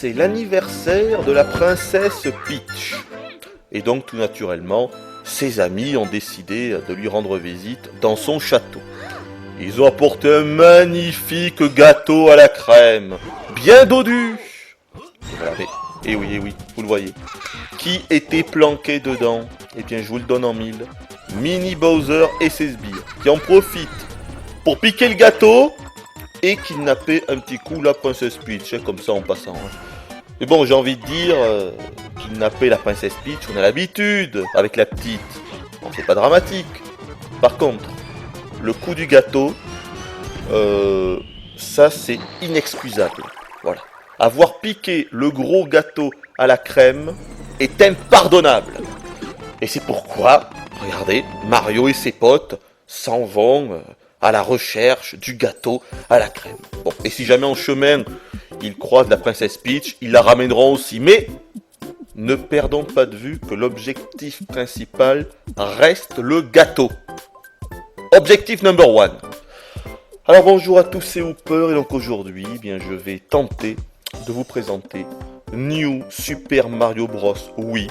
c'est l'anniversaire de la princesse Peach. Et donc, tout naturellement, ses amis ont décidé de lui rendre visite dans son château. Ils ont apporté un magnifique gâteau à la crème, bien dodu. Et oui, vous le voyez. Qui était planqué dedans? Eh bien, je vous le donne en mille. Mini Bowser et ses sbires, qui en profitent pour piquer le gâteau et kidnapper un petit coup la princesse Peach, comme ça en passant. Mais bon, j'ai envie de dire, kidnapper la princesse Peach, on a l'habitude avec la petite. Bon, c'est pas dramatique. Par contre, le coup du gâteau, ça c'est inexcusable. Voilà. Avoir piqué le gros gâteau à la crème est impardonnable. Et c'est pourquoi, regardez, Mario et ses potes s'en vont à la recherche du gâteau à la crème. Bon, et si jamais en chemin, ils croisent la princesse Peach, ils la ramèneront aussi. Mais ne perdons pas de vue que l'objectif principal reste le gâteau. Objectif number one. Alors bonjour à tous, c'est Hooper et donc aujourd'hui, eh bien, je vais tenter de vous présenter New Super Mario Bros. Wii,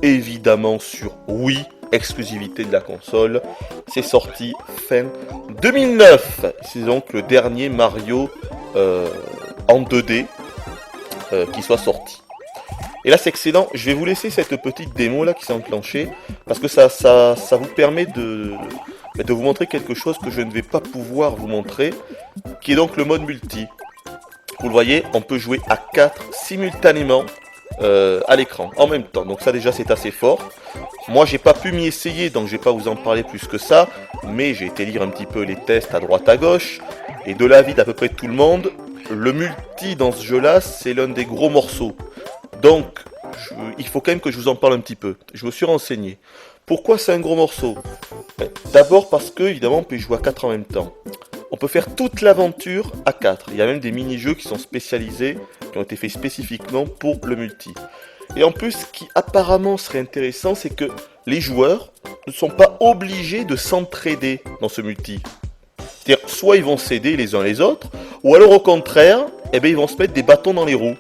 évidemment sur Wii, exclusivité de la console. C'est sorti fin 2009. C'est donc le dernier Mario en 2D qui soit sorti. Et là c'est excellent, je vais vous laisser cette petite démo là qui s'est enclenchée parce que ça vous permet de vous montrer quelque chose que je ne vais pas pouvoir vous montrer, qui est donc le mode multi. Vous le voyez, on peut jouer à 4 simultanément à l'écran, en même temps. Donc ça déjà c'est assez fort. Moi j'ai pas pu m'y essayer, donc je vais pas vous en parler plus que ça, mais j'ai été lire un petit peu les tests à droite à gauche, et de l'avis d'à peu près tout le monde, le multi dans ce jeu là c'est l'un des gros morceaux. Donc il faut quand même que je vous en parle un petit peu. Je me suis renseigné. Pourquoi c'est un gros morceau? D'abord parce que évidemment on peut y jouer à 4 en même temps. On peut faire toute l'aventure à 4. Il y a même des mini-jeux qui sont spécialisés, qui ont été faits spécifiquement pour le multi. Et en plus, ce qui apparemment serait intéressant, c'est que les joueurs ne sont pas obligés de s'entraider dans ce multi. C'est-à-dire, soit ils vont s'aider les uns les autres, ou alors au contraire, eh bien, ils vont se mettre des bâtons dans les roues.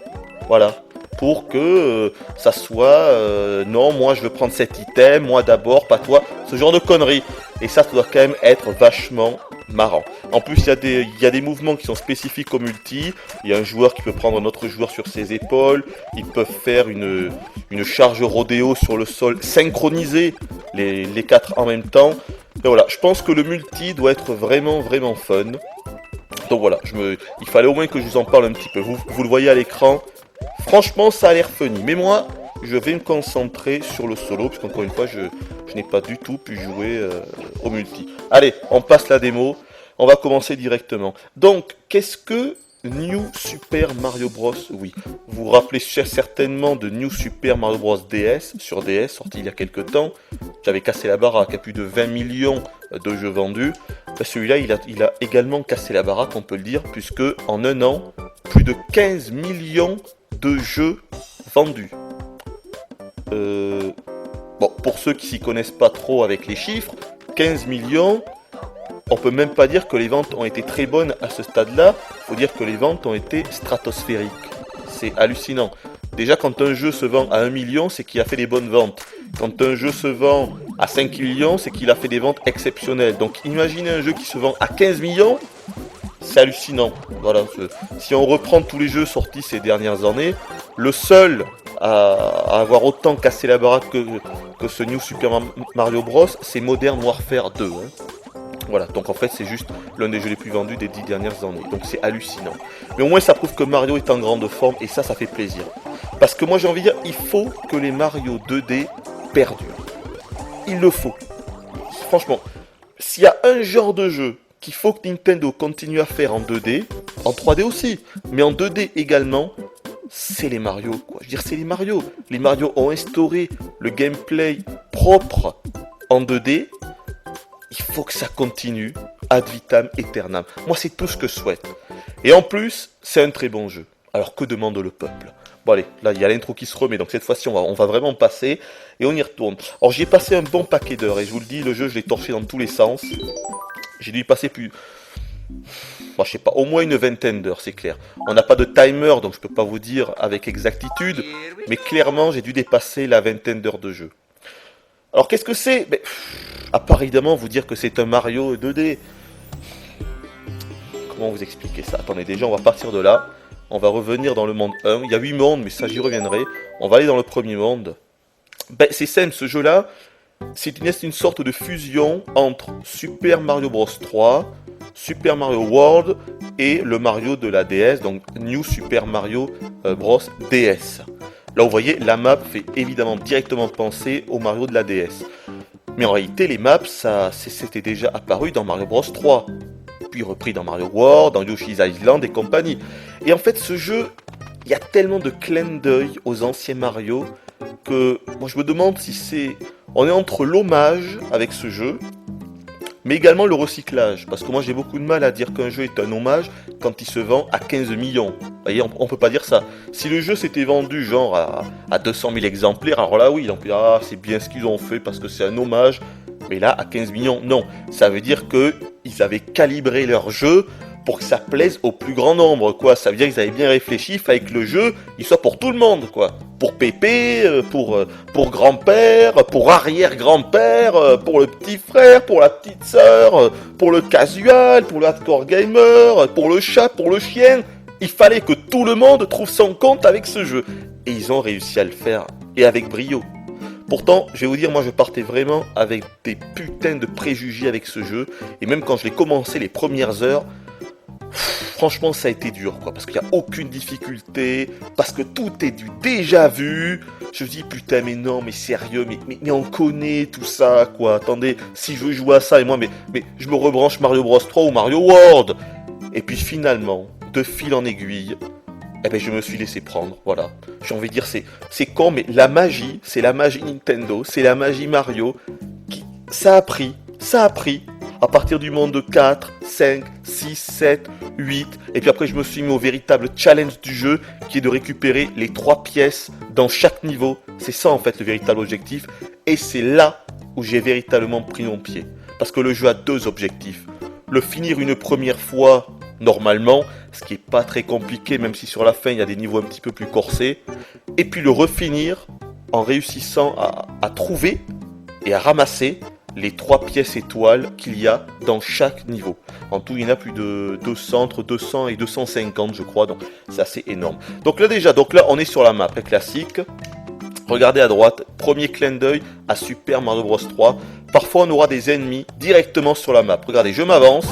Voilà. Pour que ça soit non, moi je veux prendre cet item, moi d'abord, pas toi, ce genre de conneries. Et ça doit quand même être vachement marrant. En plus, il y a des mouvements qui sont spécifiques au multi. Il y a un joueur qui peut prendre un autre joueur sur ses épaules. Ils peuvent faire une charge rodéo sur le sol, synchroniser les 4 en même temps. Et voilà, je pense que le multi doit être vraiment fun. Donc voilà, il fallait au moins que je vous en parle un petit peu. Vous le voyez à l'écran. Franchement, ça a l'air funny. Mais moi, je vais me concentrer sur le solo, parce qu'encore une fois, je n'ai pas du tout pu jouer au multi. Allez, on passe la démo. On va commencer directement. Donc, qu'est-ce que New Super Mario Bros. Oui, vous vous rappelez certainement de New Super Mario Bros. DS, sur DS, sorti il y a quelques temps. J'avais cassé la baraque à plus de 20 millions de jeux vendus. Ben, celui-là, il a également cassé la baraque, on peut le dire, puisque en un an, plus de 15 millions de jeux vendus. Bon, pour ceux qui s'y connaissent pas trop avec les chiffres, 15 millions, on peut même pas dire que les ventes ont été très bonnes à ce stade-là, il faut dire que les ventes ont été stratosphériques. C'est hallucinant. Déjà, quand un jeu se vend à 1 million, c'est qu'il a fait des bonnes ventes. Quand un jeu se vend à 5 millions, c'est qu'il a fait des ventes exceptionnelles. Donc imaginez un jeu qui se vend à 15 millions, c'est hallucinant. Voilà. Si on reprend tous les jeux sortis ces dernières années, le seul à avoir autant cassé la baraque que ce New Super Mario Bros, c'est Modern Warfare 2. Voilà, donc en fait c'est juste l'un des jeux les plus vendus des 10 dernières années. Donc c'est hallucinant. Mais au moins ça prouve que Mario est en grande forme et ça fait plaisir. Parce que moi j'ai envie de dire, il faut que les Mario 2D perdurent. Il le faut. Franchement, s'il y a un genre de jeu qu'il faut que Nintendo continue à faire en 2D, en 3D aussi, mais en 2D également, c'est les Mario, quoi. Je veux dire, c'est les Mario. Les Mario ont instauré le gameplay propre en 2D. Il faut que ça continue ad vitam aeternam. Moi, c'est tout ce que je souhaite. Et en plus, c'est un très bon jeu. Alors, que demande le peuple? Bon, allez, là, il y a l'intro qui se remet, donc cette fois-ci, on va vraiment passer, et on y retourne. Alors, j'y ai passé un bon paquet d'heures, et je vous le dis, le jeu, je l'ai torché dans tous les sens. J'ai dû y passer Bon, je sais pas, au moins une vingtaine d'heures, c'est clair. On n'a pas de timer, donc je peux pas vous dire avec exactitude, mais clairement, j'ai dû dépasser la vingtaine d'heures de jeu. Alors, qu'est-ce que c'est? À part évidemment vous dire que c'est un Mario 2D. Comment vous expliquer ça? Attendez, déjà, on va partir de là. On va revenir dans le monde 1. Il y a 8 mondes, mais ça, j'y reviendrai. On va aller dans le premier monde. C'est simple, ce jeu-là, c'est une sorte de fusion entre Super Mario Bros 3, Super Mario World et le Mario de la DS, donc New Super Mario Bros DS. Là, vous voyez, la map fait évidemment directement penser au Mario de la DS. Mais en réalité, les maps, c'était déjà apparu dans Mario Bros 3, puis repris dans Mario World, dans Yoshi's Island et compagnie. Et en fait, ce jeu, il y a tellement de clins d'œil aux anciens Mario que moi je me demande si c'est... On est entre l'hommage avec ce jeu, mais également le recyclage. Parce que moi j'ai beaucoup de mal à dire qu'un jeu est un hommage quand il se vend à 15 millions. Vous voyez, on peut pas dire ça. Si le jeu s'était vendu genre à 200 000 exemplaires, alors là oui, on peut dire ah c'est bien ce qu'ils ont fait parce que c'est un hommage. Mais là, à 15 millions, non. Ça veut dire qu'ils avaient calibré leur jeu pour que ça plaise au plus grand nombre, quoi. Ça veut dire qu'ils avaient bien réfléchi, il fallait que le jeu, il soit pour tout le monde, quoi. Pour pépé, pour grand-père, pour arrière-grand-père, pour le petit frère, pour la petite sœur, pour le casual, pour le hardcore gamer, pour le chat, pour le chien. Il fallait que tout le monde trouve son compte avec ce jeu. Et ils ont réussi à le faire, et avec brio. Pourtant, je vais vous dire, moi je partais vraiment avec des putains de préjugés avec ce jeu. Et même quand je l'ai commencé les premières heures, franchement ça a été dur, quoi. Parce qu'il n'y a aucune difficulté, parce que tout est du déjà vu. Je me dis, putain mais non, mais sérieux, mais on connaît tout ça, quoi. Attendez, si je veux jouer à ça, et moi, mais je me rebranche Mario Bros 3 ou Mario World. Et puis finalement, de fil en aiguille, je me suis laissé prendre, voilà. J'ai envie de dire, c'est con, mais la magie, c'est la magie Nintendo, c'est la magie Mario, ça a pris, à partir du monde 4, 5, 6, 7, 8, et puis après je me suis mis au véritable challenge du jeu, qui est de récupérer les 3 pièces dans chaque niveau. C'est ça en fait le véritable objectif, et c'est là où j'ai véritablement pris mon pied. Parce que le jeu a 2 objectifs. Le finir une première fois, normalement, ce qui est pas très compliqué, même si sur la fin il y a des niveaux un petit peu plus corsés, et puis le refinir en réussissant à trouver et à ramasser les 3 pièces étoiles qu'il y a dans chaque niveau. En tout, il y en a plus de 200, entre 200 et 250 je crois, donc c'est assez énorme. Donc là on est sur la map classique. Regardez à droite, premier clin d'œil à Super Mario Bros 3. Parfois on aura des ennemis directement sur la map. Regardez, je m'avance,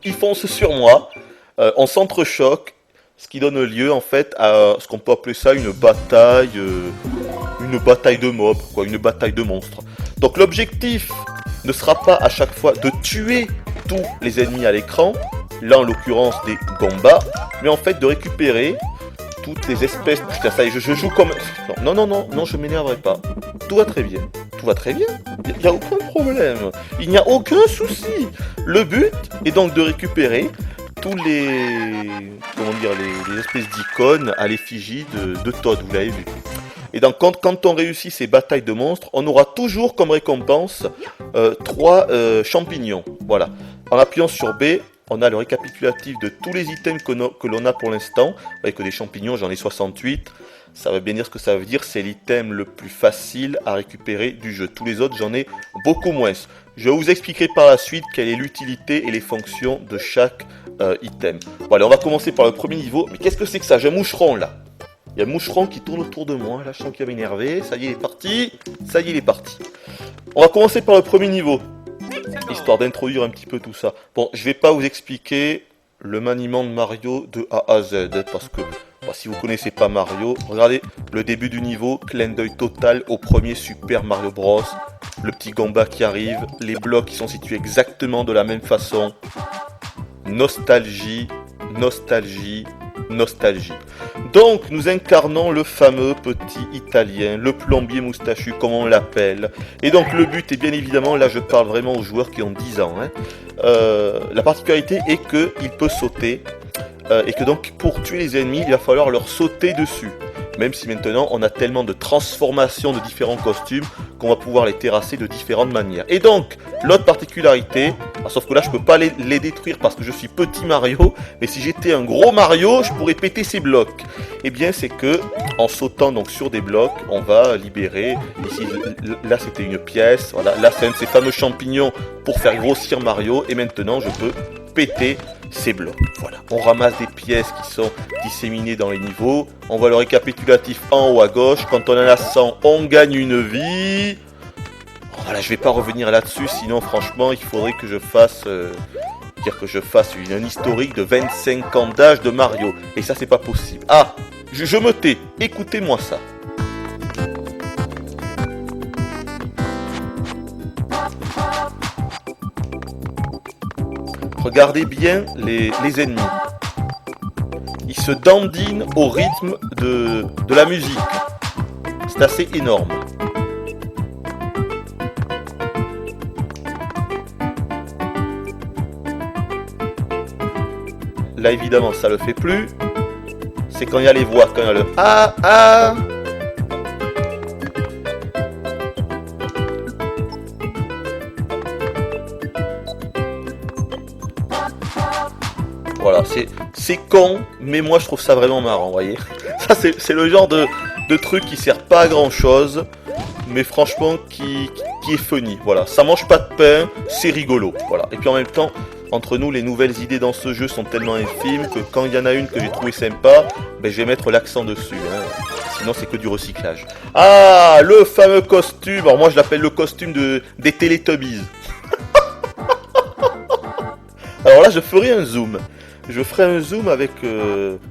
ils foncent sur moi. On s'entrechoque, ce qui donne lieu en fait à ce qu'on peut appeler ça une bataille de mobs, quoi, une bataille de monstres. Donc l'objectif ne sera pas à chaque fois de tuer tous les ennemis à l'écran, là en l'occurrence des Gombas, mais en fait de récupérer toutes les espèces... Putain, ça y est, je joue comme... Non, je m'énerverai pas. Tout va très bien. Il n'y a aucun problème. Il n'y a aucun souci. Le but est donc de récupérer tous les espèces d'icônes à l'effigie de Toad, vous l'avez vu. Et donc quand on réussit ces batailles de monstres, on aura toujours comme récompense 3 champignons. Voilà. En appuyant sur B, on a le récapitulatif de tous les items que l'on a pour l'instant. Vous voyez que des champignons, j'en ai 68. Ça veut bien dire ce que ça veut dire, c'est l'item le plus facile à récupérer du jeu. Tous les autres, j'en ai beaucoup moins. Je vous expliquerai par la suite quelle est l'utilité et les fonctions de chaque item. Bon allez, on va commencer par le premier niveau. Mais qu'est-ce que c'est que ça? J'ai un moucheron là. Il y a un moucheron qui tourne autour de moi. Là, je sens qu'il va m'énerver. Ça y est, il est parti. On va commencer par le premier niveau, histoire d'introduire un petit peu tout ça. Bon, je vais pas vous expliquer le maniement de Mario de A à Z, parce que si vous connaissez pas Mario, regardez le début du niveau, clin d'œil total au premier Super Mario Bros. Le petit Gomba qui arrive, les blocs qui sont situés exactement de la même façon. Nostalgie. Donc, nous incarnons le fameux petit Italien, le plombier moustachu, comme on l'appelle. Et donc, le but est bien évidemment, là je parle vraiment aux joueurs qui ont 10 ans. La particularité est qu'il peut sauter, et que donc, pour tuer les ennemis, il va falloir leur sauter dessus. Même si maintenant, on a tellement de transformations de différents costumes qu'on va pouvoir les terrasser de différentes manières. Et donc, l'autre particularité, Ah, sauf que là, je peux pas les détruire parce que je suis petit Mario. Mais si j'étais un gros Mario, je pourrais péter ces blocs. Eh bien, c'est que en sautant donc sur des blocs, on va libérer. Ici, là, c'était une pièce. Voilà, là, c'est un de ces fameux champignons pour faire grossir Mario. Et maintenant, je peux péter ces blocs. Voilà, on ramasse des pièces qui sont disséminées dans les niveaux. On voit le récapitulatif en haut à gauche. Quand on en a 100, on gagne une vie. Voilà, je vais pas revenir là-dessus, sinon franchement, il faudrait que je fasse un historique de 25 ans d'âge de Mario. Et ça, c'est pas possible. Ah, je me tais. Écoutez-moi ça. Regardez bien les ennemis. Ils se dandinent au rythme de la musique. C'est assez énorme. Là, évidemment, ça le fait plus. C'est quand il y a les voix, quand il y a le ah ah. Voilà, c'est con, mais moi je trouve ça vraiment marrant, vous voyez. Ça, c'est le genre de truc qui sert pas à grand chose, mais franchement qui est funny. Voilà, ça mange pas de pain, c'est rigolo. Voilà, et puis en même temps, entre nous, les nouvelles idées dans ce jeu sont tellement infimes que quand il y en a une que j'ai trouvé sympa, ben, je vais mettre l'accent dessus. Hein. Sinon, c'est que du recyclage. Ah, le fameux costume. Alors moi, je l'appelle le costume des Teletubbies. Alors là, je ferai un zoom. Je ferai un zoom avec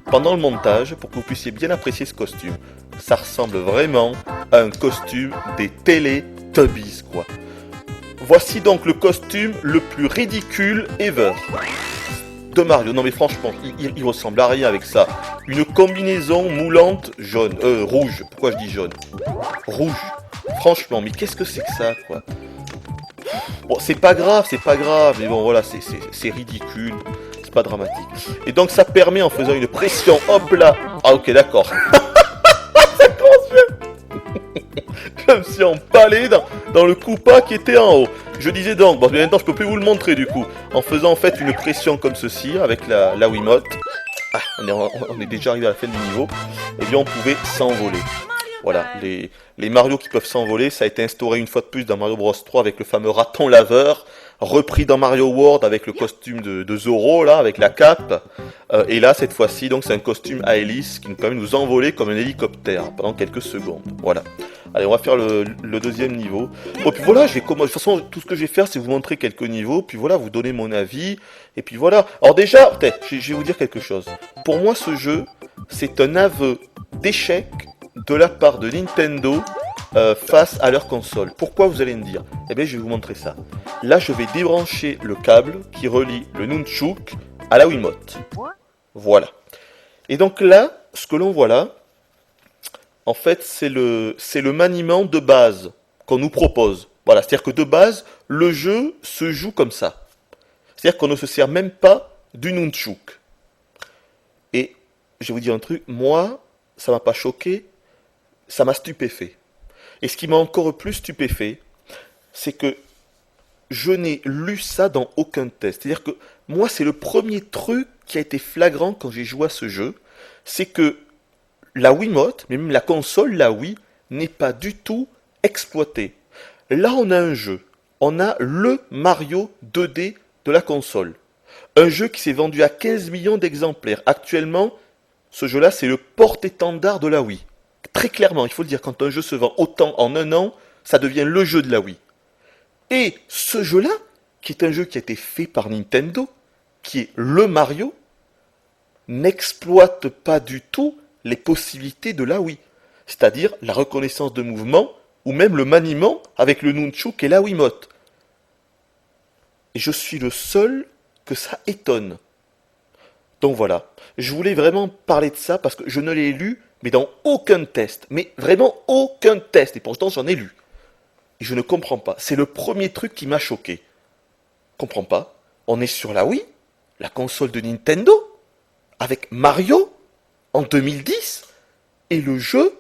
pendant le montage pour que vous puissiez bien apprécier ce costume. Ça ressemble vraiment à un costume des Teletubbies, quoi. Voici donc le costume le plus ridicule ever de Mario. Non mais franchement, il ressemble à rien avec ça. Une combinaison moulante jaune, rouge. Pourquoi je dis jaune? Rouge. Franchement, mais qu'est-ce que c'est que ça, quoi? Bon, c'est pas grave, mais bon, voilà, c'est ridicule. C'est pas dramatique. Et donc ça permet, en faisant une pression, hop là. Ah ok, d'accord. Je me suis empalé dans le Koopa qui était en haut. Je disais donc, bon, maintenant je peux plus vous le montrer du coup, en faisant en fait une pression comme ceci avec la Wiimote. Ah, on est déjà arrivé à la fin du niveau. Et bien on pouvait s'envoler. Voilà, les Mario qui peuvent s'envoler, ça a été instauré une fois de plus dans Mario Bros 3 avec le fameux raton laveur, repris dans Mario World avec le costume de Zoro là, avec la cape. Et là, cette fois-ci, donc c'est un costume à hélice qui nous permet de nous envoler comme un hélicoptère pendant quelques secondes. Voilà. Allez, on va faire le deuxième niveau. Bon, puis voilà, de toute façon, tout ce que je vais faire, c'est vous montrer quelques niveaux, puis voilà, vous donner mon avis, et puis voilà. Alors déjà, peut-être, je vais vous dire quelque chose. Pour moi, ce jeu, c'est un aveu d'échec de la part de Nintendo face à leur console. Pourquoi, vous allez me dire? Eh bien, je vais vous montrer ça. Là, je vais débrancher le câble qui relie le Nunchuk à la Wiimote. Voilà. Et donc là, ce que l'on voit là, en fait, c'est le maniement de base qu'on nous propose. Voilà, c'est-à-dire que de base, le jeu se joue comme ça. C'est-à-dire qu'on ne se sert même pas du Nunchuk. Et je vais vous dire un truc, moi, ça m'a pas choqué, ça m'a stupéfait. Et ce qui m'a encore plus stupéfait, c'est que je n'ai lu ça dans aucun test. C'est-à-dire que moi, c'est le premier truc qui a été flagrant quand j'ai joué à ce jeu, c'est que la Wiimote, mais même la console, la Wii, n'est pas du tout exploitée. Là, on a un jeu. On a le Mario 2D de la console. Un jeu qui s'est vendu à 15 millions d'exemplaires. Actuellement, ce jeu-là, c'est le porte-étendard de la Wii. Très clairement, il faut le dire, quand un jeu se vend autant en un an, ça devient le jeu de la Wii. Et ce jeu-là, qui est un jeu qui a été fait par Nintendo, qui est le Mario, n'exploite pas du tout les possibilités de la Wii. C'est-à-dire la reconnaissance de mouvement, ou même le maniement avec le Nunchuk et la Wiimote. Et je suis le seul que ça étonne. Donc voilà, je voulais vraiment parler de ça parce que je ne l'ai lu, mais dans aucun test. Mais vraiment aucun test, et pourtant j'en ai lu. Et je ne comprends pas, c'est le premier truc qui m'a choqué. Je comprends pas, on est sur la Wii, la console de Nintendo, avec Mario, en 2010, et le jeu,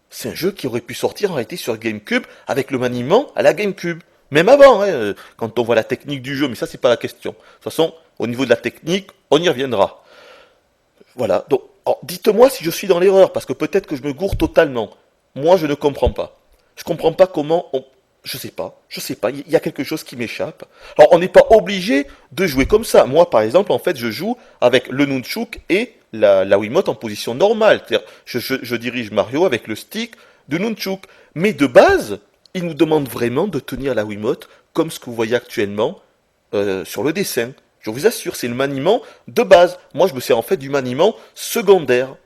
c'est un jeu qui aurait pu sortir en réalité sur GameCube avec le maniement à la GameCube. Même avant, hein, quand on voit la technique du jeu, mais ça c'est pas la question. De toute façon, au niveau de la technique, on y reviendra. Voilà, donc dites-moi si je suis dans l'erreur, parce que peut-être que je me gourre totalement. Moi je ne comprends pas. Je comprends pas comment on... je sais pas, il y a quelque chose qui m'échappe. Alors on n'est pas obligé de jouer comme ça. Moi par exemple, en fait, je joue avec le nunchuk et la Wiimote en position normale. C'est-à-dire, je dirige Mario avec le stick de nunchuk. Mais de base, il nous demande vraiment de tenir la Wiimote comme ce que vous voyez actuellement sur le dessin. Je vous assure, c'est le maniement de base. Moi, je me sers en fait du maniement secondaire.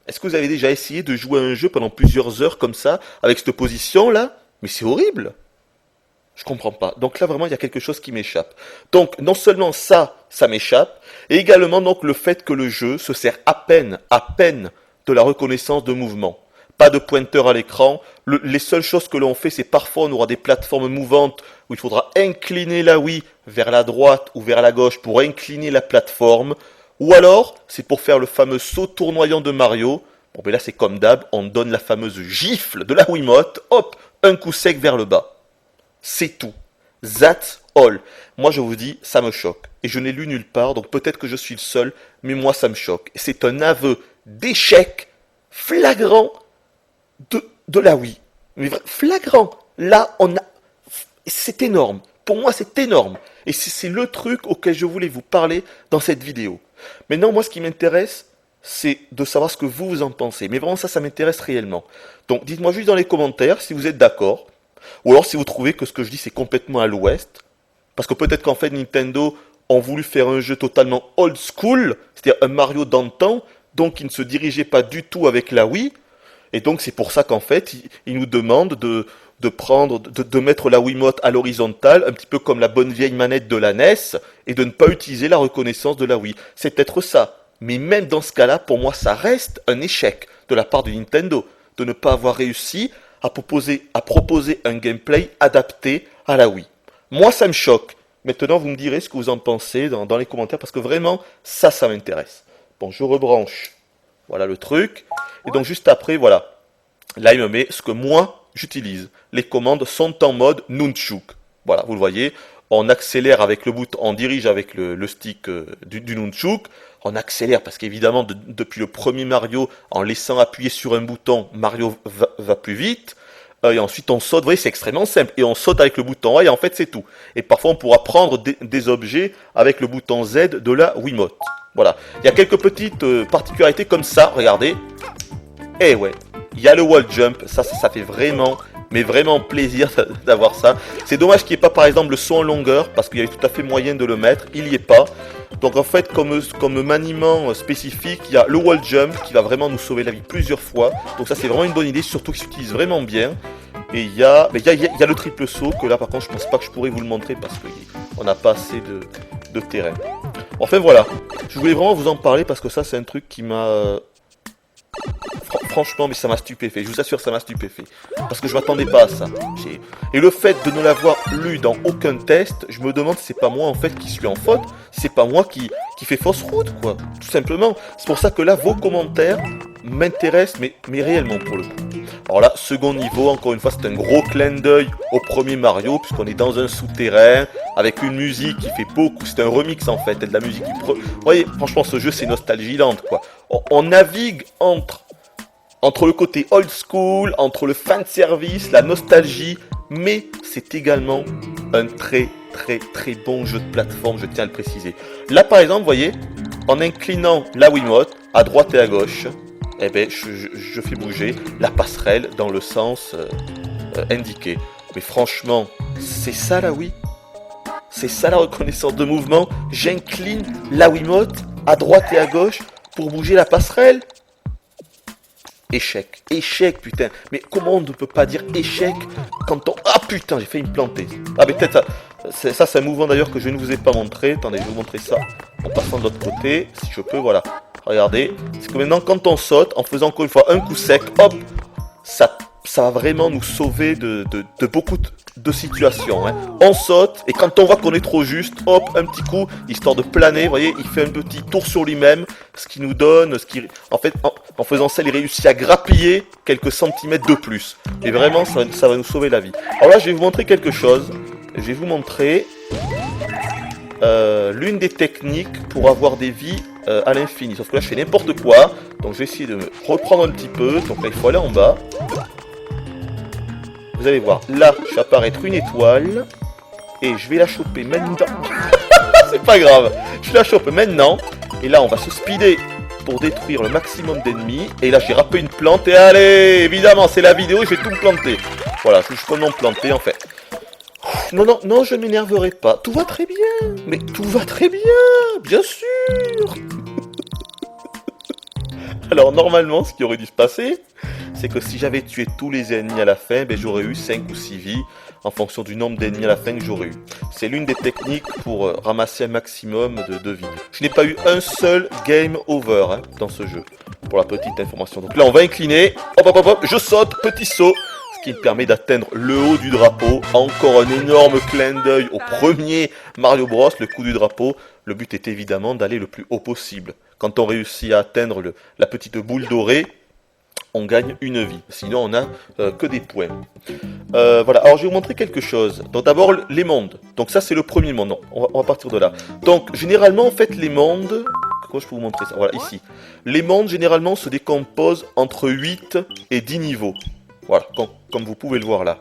Est-ce que vous avez déjà essayé de jouer à un jeu pendant plusieurs heures comme ça, avec cette position-là? Mais c'est horrible. Je comprends pas. Donc là, vraiment, il y a quelque chose qui m'échappe. Donc, non seulement ça m'échappe, et également donc le fait que le jeu se sert à peine de la reconnaissance de mouvement. Pas de pointeur à l'écran. Les seules choses que l'on fait, c'est parfois on aura des plateformes mouvantes où il faudra incliner la Wii vers la droite ou vers la gauche pour incliner la plateforme. Ou alors, c'est pour faire le fameux saut tournoyant de Mario. Bon, ben là, c'est comme d'hab, on donne la fameuse gifle de la Wiimote. Hop, un coup sec vers le bas. C'est tout. That's all. Moi, je vous dis, ça me choque. Et je n'ai lu nulle part, donc peut-être que je suis le seul, mais moi, ça me choque. Et c'est un aveu d'échec flagrant de la Wii. Mais flagrant. Là, c'est énorme. Pour moi, c'est énorme. Et c'est le truc auquel je voulais vous parler dans cette vidéo. Maintenant, moi, ce qui m'intéresse, c'est de savoir ce que vous en pensez. Mais vraiment, ça m'intéresse réellement. Donc, dites-moi juste dans les commentaires si vous êtes d'accord. Ou alors si vous trouvez que ce que je dis, c'est complètement à l'ouest. Parce que peut-être qu'en fait, Nintendo ont voulu faire un jeu totalement old school, c'est-à-dire un Mario d'antan, donc il ne se dirigeait pas du tout avec la Wii. Et donc c'est pour ça qu'en fait, ils nous demandent de mettre la Wiimote à l'horizontale, un petit peu comme la bonne vieille manette de la NES, et de ne pas utiliser la reconnaissance de la Wii. C'est peut-être ça. Mais même dans ce cas-là, pour moi, ça reste un échec de la part de Nintendo, de ne pas avoir réussi à proposer un gameplay adapté à la Wii. Moi, ça me choque. Maintenant, vous me direz ce que vous en pensez dans les commentaires, parce que vraiment, ça m'intéresse. Bon, je rebranche. Voilà le truc. Et donc, juste après, voilà. Là, il me met ce que moi, j'utilise. Les commandes sont en mode nunchuk. Voilà, vous le voyez. On accélère avec le bouton, on dirige avec le stick du nunchuk. On accélère parce qu'évidemment, depuis le premier Mario, en laissant appuyer sur un bouton, Mario va plus vite. Et ensuite, on saute. Vous voyez, c'est extrêmement simple. Et on saute avec le bouton A et en fait, c'est tout. Et parfois, on pourra prendre des objets avec le bouton Z de la Wiimote. Voilà. Il y a quelques petites particularités comme ça. Regardez. Et ouais, il y a le wall jump. Ça fait vraiment, mais vraiment plaisir d'avoir ça. C'est dommage qu'il n'y ait pas, par exemple, le saut en longueur, parce qu'il y avait tout à fait moyen de le mettre. Il n'y est pas. Donc en fait, comme maniement spécifique, il y a le wall jump qui va vraiment nous sauver la vie plusieurs fois. Donc ça, c'est vraiment une bonne idée, surtout qu'il s'utilise vraiment bien. Et il y a le triple saut, que là, par contre, je pense pas que je pourrais vous le montrer, parce qu'on n'a pas assez de terrain. Enfin voilà, je voulais vraiment vous en parler, parce que ça, c'est un truc qui m'a... Franchement, mais ça m'a stupéfait. Je vous assure, ça m'a stupéfait. Parce que je m'attendais pas à ça. Et le fait de ne l'avoir lu dans aucun test, je me demande si c'est pas moi en fait qui suis en faute, si c'est pas moi qui fait fausse route, quoi. Tout simplement. C'est pour ça que là, vos commentaires m'intéressent, mais réellement pour le coup. Alors là, second niveau, encore une fois, c'est un gros clin d'œil au premier Mario, puisqu'on est dans un souterrain, avec une musique qui fait beaucoup. C'est un remix en fait, de la musique du Vous voyez, franchement, ce jeu, c'est nostalgilante, quoi. On navigue entre le côté old school, entre le fan service, la nostalgie, mais c'est également un très bon jeu de plateforme, je tiens à le préciser. Là par exemple, vous voyez, en inclinant la Wiimote à droite et à gauche, eh ben, je fais bouger la passerelle dans le sens indiqué. Mais franchement, c'est ça la Wii? C'est ça la reconnaissance de mouvement? J'incline la Wiimote à droite et à gauche pour bouger la passerelle? Échec, putain. Mais comment on ne peut pas dire échec quand on... Ah putain, j'ai failli me planter. Ah mais peut-être ça c'est un mouvement d'ailleurs que je ne vous ai pas montré. Attendez, je vais vous montrer ça en passant de l'autre côté, si je peux, voilà. Regardez, c'est que maintenant quand on saute, en faisant encore une fois un coup sec, hop, ça va vraiment nous sauver de beaucoup de situations. Hein. On saute, et quand on voit qu'on est trop juste, hop, un petit coup, histoire de planer, vous voyez, il fait un petit tour sur lui-même, ce qui nous donne, en fait, en faisant ça, il réussit à grappiller quelques centimètres de plus. Et vraiment, ça va nous sauver la vie. Alors là, je vais vous montrer quelque chose. je vais vous montrer l'une des techniques pour avoir des vies à l'infini. Sauf que là, je fais n'importe quoi. Donc, je vais essayer de me reprendre un petit peu. Donc là, il faut aller en bas. Vous allez voir, là, je vais apparaître une étoile. Et je vais la choper maintenant. C'est pas grave. Je la chope maintenant. Et là, on va se speeder pour détruire le maximum d'ennemis. Et là, j'ai râpé une plante. Et allez, évidemment, c'est la vidéo. Je vais tout me planter. Voilà, je suis comment me planter, en fait. Non, non, non, je ne m'énerverai pas. Tout va très bien. Mais tout va très bien sûr. Alors, normalement, ce qui aurait dû se passer, c'est que si j'avais tué tous les ennemis à la fin, ben, j'aurais eu 5 ou 6 vies en fonction du nombre d'ennemis à la fin que j'aurais eu. C'est l'une des techniques pour ramasser un maximum de vies. Je n'ai pas eu un seul game over dans ce jeu, pour la petite information. Donc là, on va incliner. Hop, hop, hop, hop, je saute, petit saut. Ce qui me permet d'atteindre le haut du drapeau. Encore un énorme clin d'œil au premier Mario Bros, le coup du drapeau. Le but est évidemment d'aller le plus haut possible. Quand on réussit à atteindre la petite boule dorée, on gagne une vie. Sinon, on n'a que des points. Voilà, alors je vais vous montrer quelque chose. Donc d'abord, les mondes. Donc ça, c'est le premier monde. Non, on va partir de là. Donc, généralement, en fait, les mondes... Comment je peux vous montrer ça? Voilà, ici. Les mondes, généralement, se décomposent entre 8 et 10 niveaux. Voilà, comme vous pouvez le voir là.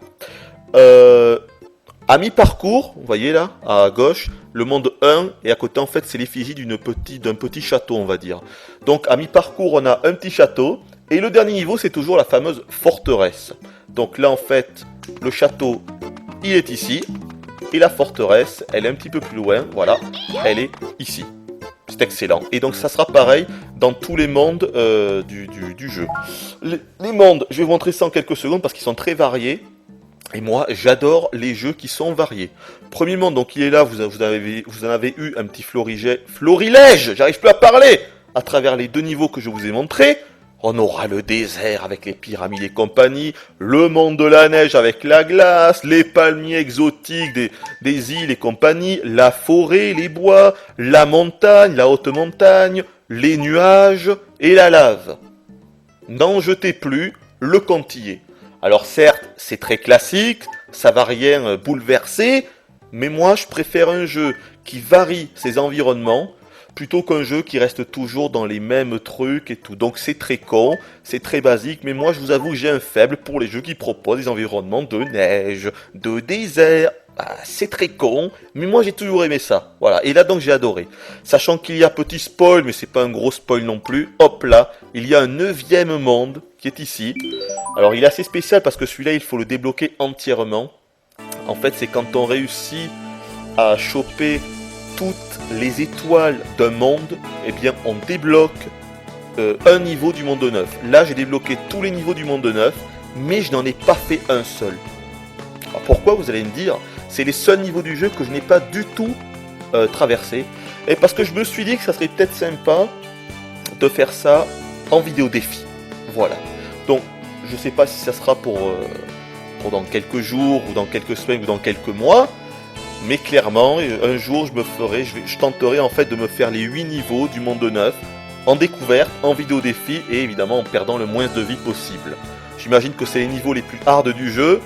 À mi-parcours, vous voyez là, à gauche, le monde 1, et à côté, en fait, c'est l'effigie d'un petit château, on va dire. Donc, à mi-parcours, on a un petit château, et le dernier niveau, c'est toujours la fameuse forteresse. Donc là, en fait, le château, il est ici, et la forteresse, elle est un petit peu plus loin, voilà, elle est ici. C'est excellent. Et donc, ça sera pareil dans tous les mondes du jeu. Les mondes, je vais vous montrer ça en quelques secondes, parce qu'ils sont très variés. Et moi, j'adore les jeux qui sont variés. Premier monde, donc il est là, vous en avez eu un petit florilège, j'arrive plus à parler, à travers les 2 niveaux que je vous ai montrés. On aura le désert avec les pyramides et compagnie, le monde de la neige avec la glace, les palmiers exotiques des îles et compagnie, la forêt, les bois, la montagne, la haute montagne, les nuages et la lave. N'en jetez plus, le compte y est. Alors certes, c'est très classique, ça va rien bouleverser, mais moi je préfère un jeu qui varie ses environnements plutôt qu'un jeu qui reste toujours dans les mêmes trucs et tout. Donc c'est très con, c'est très basique, mais moi je vous avoue que j'ai un faible pour les jeux qui proposent des environnements de neige, de désert. Ah, c'est très con, mais moi j'ai toujours aimé ça. Voilà, et là donc j'ai adoré. Sachant qu'il y a petit spoil, mais c'est pas un gros spoil non plus. Hop là, il y a un 9e monde qui est ici. Alors il est assez spécial parce que celui-là il faut le débloquer entièrement. En fait c'est quand on réussit à choper toutes les étoiles d'un monde, eh bien on débloque un niveau du monde 9. Là j'ai débloqué tous les niveaux du monde 9, mais je n'en ai pas fait un seul. Alors pourquoi, vous allez me dire? C'est les seuls niveaux du jeu que je n'ai pas du tout traversé. Et parce que je me suis dit que ça serait peut-être sympa de faire ça en vidéo défi. Voilà. Donc je sais pas si ça sera pour dans quelques jours, ou dans quelques semaines, ou dans quelques mois. Mais clairement, un jour je tenterai en fait de me faire les 8 niveaux du monde 9 en découverte, en vidéo défi, et évidemment en perdant le moins de vie possible. J'imagine que c'est les niveaux les plus hard du jeu,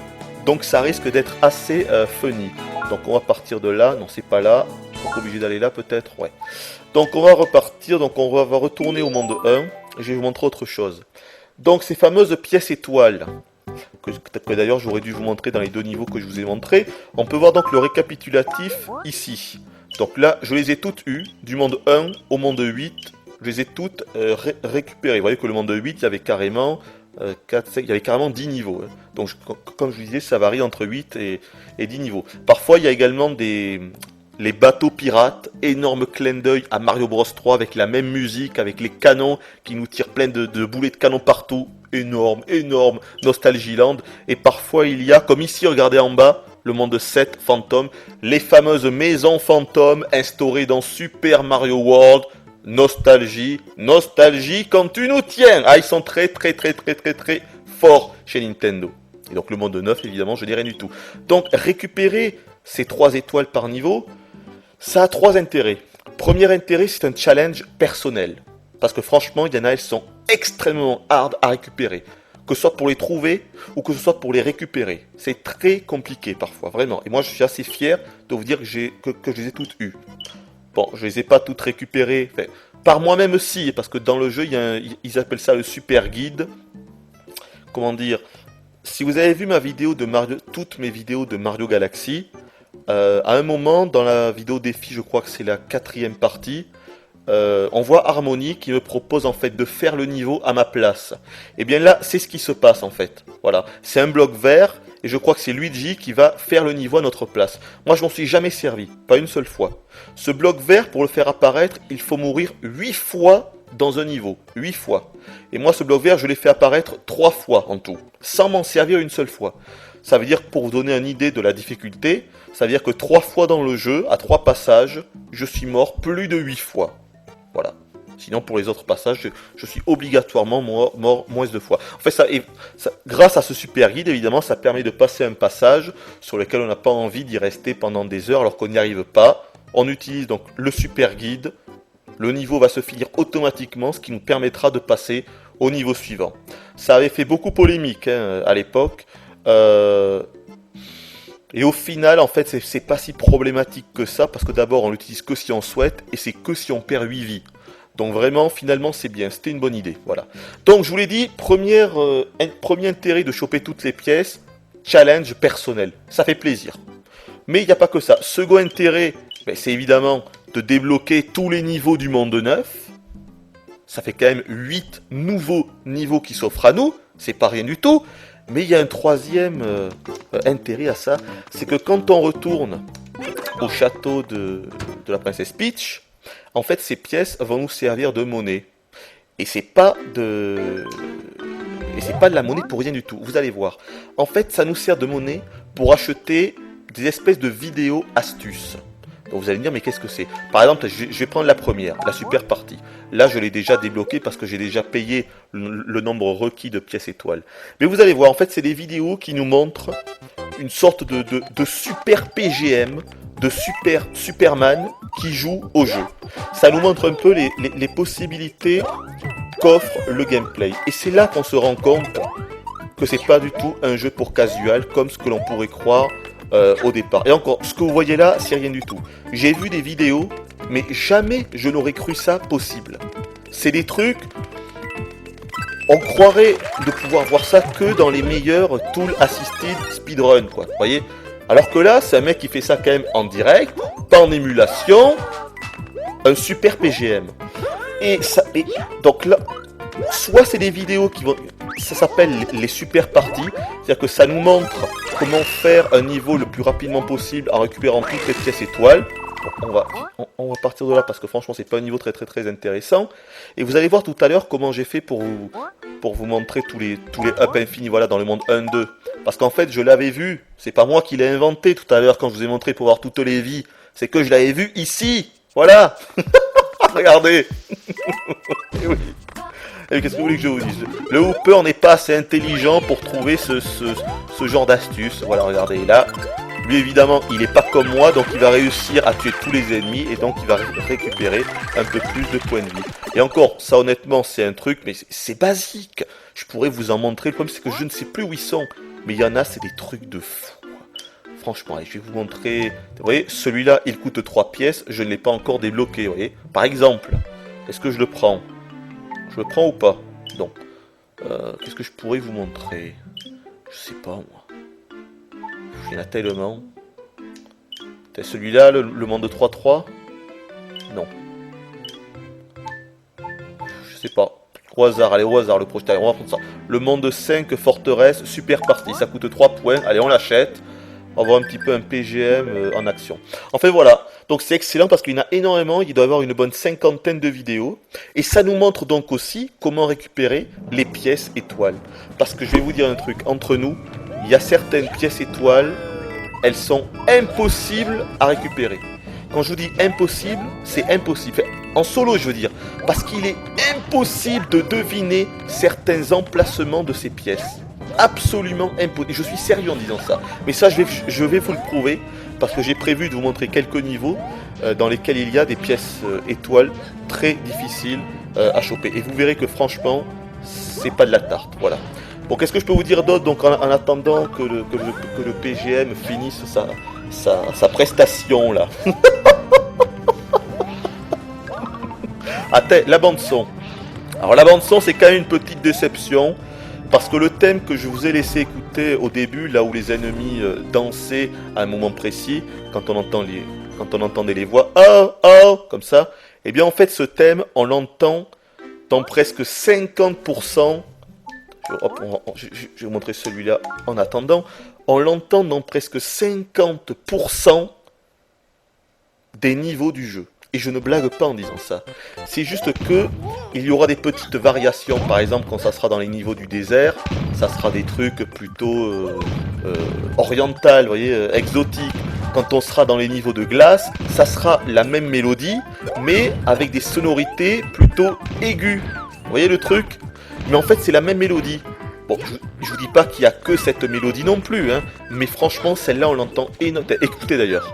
donc ça risque d'être assez funny. Donc on va partir de là, non c'est pas là, on est obligé d'aller là peut-être, ouais. Donc on va repartir, donc on va retourner au monde 1, et je vais vous montrer autre chose. Donc ces fameuses pièces étoiles, peut-être que d'ailleurs j'aurais dû vous montrer dans les 2 niveaux que je vous ai montrés, on peut voir donc le récapitulatif ici. Donc là, je les ai toutes eues, du monde 1 au monde 8, je les ai toutes récupérées. Vous voyez que le monde 8, il y avait carrément 4, 5, il y avait carrément 10 niveaux. Hein. Donc comme je vous disais, ça varie entre 8 et 10 niveaux. Parfois, il y a également les bateaux pirates, énorme clin d'œil à Mario Bros 3 avec la même musique, avec les canons qui nous tirent plein de boulets de canon partout. Énorme, énorme, Nostalgieland. Et parfois il y a, comme ici, regardez en bas, le monde 7 fantôme, les fameuses maisons fantômes instaurées dans Super Mario World. Nostalgie, nostalgie quand tu nous tiens. Ah, ils sont très forts chez Nintendo. Et donc le monde 9, évidemment, je n'ai rien du tout. Donc récupérer ces 3 étoiles par niveau, ça a 3 intérêts. Premier intérêt, c'est un challenge personnel. Parce que franchement, il y en a, elles sont extrêmement hard à récupérer. que ce soit pour les trouver ou que ce soit pour les récupérer. C'est très compliqué parfois, vraiment. Et moi, je suis assez fier de vous dire que je les ai toutes eues. Bon, je les ai pas toutes récupérées, enfin, par moi-même aussi, parce que dans le jeu, ils appellent ça le super guide. Comment dire? Si vous avez vu ma vidéo de Mario, toutes mes vidéos de Mario Galaxy, à un moment, dans la vidéo défi, je crois que c'est la 4e partie, on voit Harmony qui me propose en fait de faire le niveau à ma place. Et bien là, c'est ce qui se passe en fait. Voilà, c'est un bloc vert et je crois que c'est Luigi qui va faire le niveau à notre place. Moi, je m'en suis jamais servi, pas une seule fois. Ce bloc vert, pour le faire apparaître, il faut mourir 8 fois dans un niveau, 8 fois. Et moi, ce bloc vert, je l'ai fait apparaître 3 fois en tout, sans m'en servir une seule fois. Ça veut dire, pour vous donner une idée de la difficulté, ça veut dire que 3 fois dans le jeu, à 3 passages, je suis mort plus de 8 fois. Voilà. Sinon, pour les autres passages, je suis obligatoirement mort moins de fois. En fait, grâce à ce super guide, évidemment, ça permet de passer un passage sur lequel on n'a pas envie d'y rester pendant des heures alors qu'on n'y arrive pas. On utilise donc le super guide. Le niveau va se finir automatiquement, ce qui nous permettra de passer au niveau suivant. Ça avait fait beaucoup polémique à l'époque. Et au final, en fait, c'est pas si problématique que ça, parce que d'abord, on l'utilise que si on souhaite, et c'est que si on perd 8 vies. Donc vraiment, finalement, c'est bien, c'était une bonne idée, voilà. Donc, je vous l'ai dit, premier intérêt de choper toutes les pièces, challenge personnel, ça fait plaisir. Mais il n'y a pas que ça. Second intérêt, c'est évidemment de débloquer tous les niveaux du monde neuf. Ça fait quand même 8 nouveaux niveaux qui s'offrent à nous, c'est pas rien du tout. Mais il y a un troisième intérêt à ça, c'est que quand on retourne au château de la princesse Peach, en fait ces pièces vont nous servir de monnaie. Et c'est pas de la monnaie pour rien du tout, vous allez voir. En fait, ça nous sert de monnaie pour acheter des espèces de vidéos astuces. Donc vous allez me dire, mais qu'est-ce que c'est? Par exemple, je vais prendre la première, la super partie. Là, je l'ai déjà débloqué parce que j'ai déjà payé le nombre requis de pièces étoiles. Mais vous allez voir, en fait, c'est des vidéos qui nous montrent une sorte de super PGM, de Superman qui joue au jeu. Ça nous montre un peu les possibilités qu'offre le gameplay. Et c'est là qu'on se rend compte que c'est pas du tout un jeu pour casual comme ce que l'on pourrait croire au départ. Et encore, ce que vous voyez là, c'est rien du tout. J'ai vu des vidéos, mais jamais je n'aurais cru ça possible. C'est des trucs, on croirait de pouvoir voir ça que dans les meilleurs tool assisted speedrun, quoi. Vous voyez? Alors que là, c'est un mec qui fait ça quand même en direct, pas en émulation, un super PGM. Et donc là, soit c'est des vidéos qui vont, ça s'appelle les super parties, c'est-à-dire que ça nous montre comment faire un niveau le plus rapidement possible en récupérant toutes les pièces étoiles. On va partir de là parce que franchement c'est pas un niveau très intéressant. Et vous allez voir tout à l'heure comment j'ai fait pour vous montrer tous les up infinis, voilà, dans le monde 1-2. Parce qu'en fait je l'avais vu, c'est pas moi qui l'ai inventé tout à l'heure quand je vous ai montré pour voir toutes les vies. C'est que je l'avais vu ici, voilà. Regardez. Et oui. Et qu'est-ce que vous voulez que je vous dise? Le Hooper n'est pas assez intelligent pour trouver ce genre d'astuce. Voilà, regardez là. Lui, évidemment, il n'est pas comme moi, donc il va réussir à tuer tous les ennemis et donc il va récupérer un peu plus de points de vie. Et encore, ça honnêtement, c'est un truc, mais c'est basique. Je pourrais vous en montrer. Le problème, c'est que je ne sais plus où ils sont. Mais il y en a, c'est des trucs de fou. Franchement, allez, je vais vous montrer. Vous voyez, celui-là, il coûte 3 pièces. Je ne l'ai pas encore débloqué, vous voyez. Par exemple, est-ce que je le prends? Je le prends ou pas? Non. Qu'est-ce que je pourrais vous montrer? Je sais pas, moi. Il y en a tellement. Celui-là, le monde 3-3? Non. Je sais pas. Au hasard, allez, au hasard, le projet. On va prendre ça. Le monde 5 forteresse, super partie. Ça coûte 3 points. Allez, on l'achète. On va voir un petit peu un PGM en action. Enfin voilà, donc c'est excellent parce qu'il y en a énormément, il doit y avoir une bonne 50aine de vidéos. Et ça nous montre donc aussi comment récupérer les pièces étoiles. Parce que je vais vous dire un truc, entre nous, il y a certaines pièces étoiles, elles sont impossibles à récupérer. Quand je vous dis impossible, c'est impossible. En solo, je veux dire. Parce qu'il est impossible de deviner certains emplacements de ces pièces. Absolument impossible. Je suis sérieux en disant ça. Mais ça, je vais vous le prouver. Parce que j'ai prévu de vous montrer quelques niveaux dans lesquels il y a des pièces étoiles très difficiles à choper. Et vous verrez que franchement, c'est pas de la tarte. Voilà. Bon, qu'est-ce que je peux vous dire d'autre, donc en attendant que le PGM finisse sa prestation, là. Attends, la bande-son. Alors la bande-son, c'est quand même une petite déception, parce que le thème que je vous ai laissé écouter au début, là où les ennemis dansaient à un moment précis, quand on entendait les voix « Oh, oh !» comme ça, eh bien en fait ce thème, on l'entend dans presque 50%. Je vais vous montrer celui-là en attendant. On l'entend dans presque 50% des niveaux du jeu. Et je ne blague pas en disant ça. C'est juste que il y aura des petites variations. Par exemple, quand ça sera dans les niveaux du désert, ça sera des trucs plutôt oriental, vous voyez, exotiques. Quand on sera dans les niveaux de glace, ça sera la même mélodie, mais avec des sonorités plutôt aiguës. Vous voyez le truc? Mais en fait, c'est la même mélodie. Bon, je vous dis pas qu'il y a que cette mélodie non plus, hein, mais franchement, celle-là, on l'entend énormément. Écoutez d'ailleurs.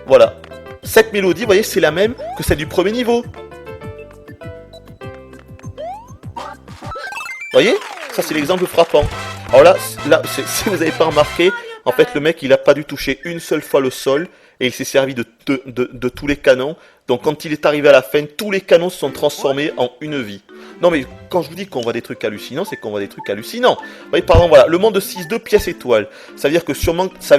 Voilà. Cette mélodie, vous voyez, c'est la même que celle du premier niveau. Vous voyez? Ça, c'est l'exemple frappant. Alors là si vous n'avez pas remarqué, en fait, le mec, il n'a pas dû toucher une seule fois le sol, et il s'est servi de tous les canons. Donc, quand il est arrivé à la fin, tous les canons se sont transformés en une vie. Non, mais quand je vous dis qu'on voit des trucs hallucinants, c'est qu'on voit des trucs hallucinants. Vous voyez, par exemple, voilà, le monde de 6-2 pièces étoiles. Ça veut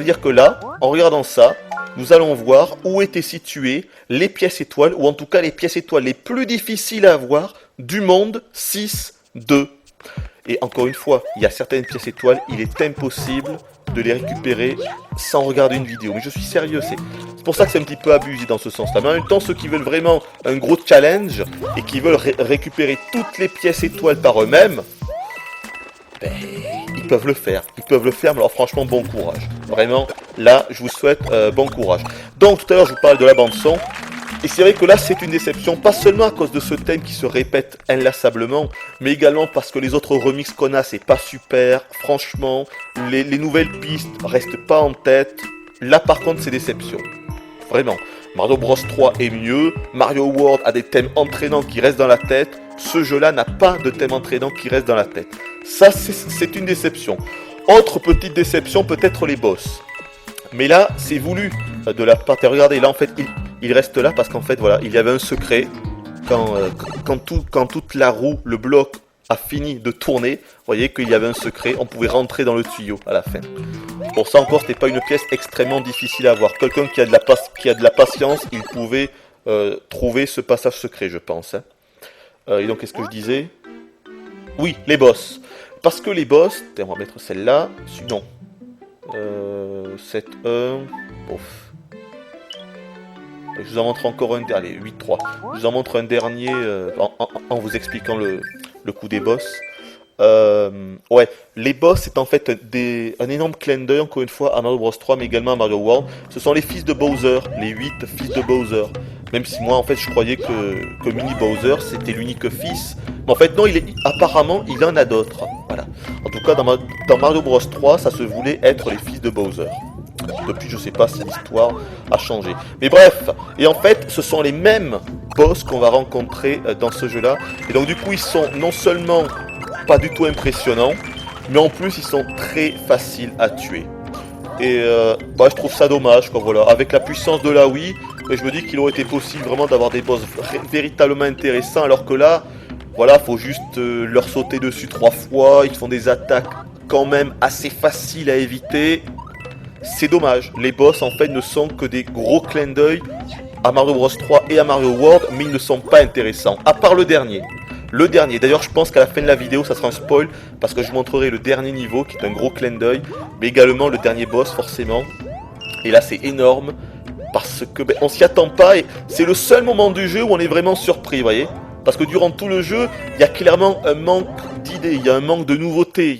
dire que là, en regardant ça, nous allons voir où étaient situées les pièces étoiles, ou en tout cas les pièces étoiles les plus difficiles à avoir du monde 6-2. Et encore une fois, il y a certaines pièces étoiles, il est impossible de les récupérer sans regarder une vidéo. Mais je suis sérieux, c'est pour ça que c'est un petit peu abusé dans ce sens-là. Mais en même temps, ceux qui veulent vraiment un gros challenge et qui veulent récupérer toutes les pièces étoiles par eux-mêmes, ben, ils peuvent le faire. Ils peuvent le faire, mais alors franchement, bon courage. Vraiment, là, je vous souhaite bon courage. Donc, tout à l'heure, je vous parle de la bande-son. Et c'est vrai que là, c'est une déception, pas seulement à cause de ce thème qui se répète inlassablement, mais également parce que les autres remixes qu'on a, c'est pas super. Franchement, les nouvelles pistes restent pas en tête. Là, par contre, c'est déception. Vraiment. Mario Bros 3 est mieux. Mario World a des thèmes entraînants qui restent dans la tête. Ce jeu-là n'a pas de thème entraînant qui reste dans la tête. Ça, c'est une déception. Autre petite déception, peut-être les boss. Mais là, c'est voulu de la part. Et regardez, là, en fait, il reste là parce qu'en fait, voilà, il y avait un secret. Quand toute la roue, le bloc a fini de tourner, vous voyez qu'il y avait un secret, on pouvait rentrer dans le tuyau à la fin. Pour ça encore, c'était pas une pièce extrêmement difficile à avoir. Quelqu'un qui a de la patience, il pouvait trouver ce passage secret, je pense. Hein. Et donc, qu'est-ce que je disais? Oui, les boss. Parce que les boss, on va mettre celle-là, non. 7-1, bof. Je vous en montre encore un dernier, 8-3. Je vous en montre un dernier en vous expliquant le coup des boss. Ouais, les boss, c'est en fait un énorme clin d'œil, encore une fois, à Mario Bros 3, mais également à Mario World. Ce sont les fils de Bowser, les 8 fils de Bowser. Même si moi, en fait, je croyais que Mini Bowser, c'était l'unique fils. Mais en fait, non, apparemment, il en a d'autres. Voilà. En tout cas, dans Mario Bros 3, ça se voulait être les fils de Bowser. Depuis, je sais pas si l'histoire a changé. Mais bref, et en fait, ce sont les mêmes boss qu'on va rencontrer dans ce jeu-là. Et donc, du coup, ils sont non seulement pas du tout impressionnants, mais en plus, ils sont très faciles à tuer. Et je trouve ça dommage, quoi, voilà. Avec la puissance de la Wii, je me dis qu'il aurait été possible vraiment d'avoir des boss véritablement intéressants, alors que là, voilà, faut juste leur sauter dessus 3 fois, ils font des attaques quand même assez faciles à éviter. C'est dommage, les boss en fait ne sont que des gros clins d'œil à Mario Bros 3 et à Mario World, mais ils ne sont pas intéressants, à part le dernier. Le dernier, d'ailleurs je pense qu'à la fin de la vidéo ça sera un spoil, parce que je vous montrerai le dernier niveau qui est un gros clin d'œil, mais également le dernier boss forcément. Et là c'est énorme, parce que on s'y attend pas, et c'est le seul moment du jeu où on est vraiment surpris, vous voyez. Parce que durant tout le jeu, il y a clairement un manque d'idées, il y a un manque de nouveautés,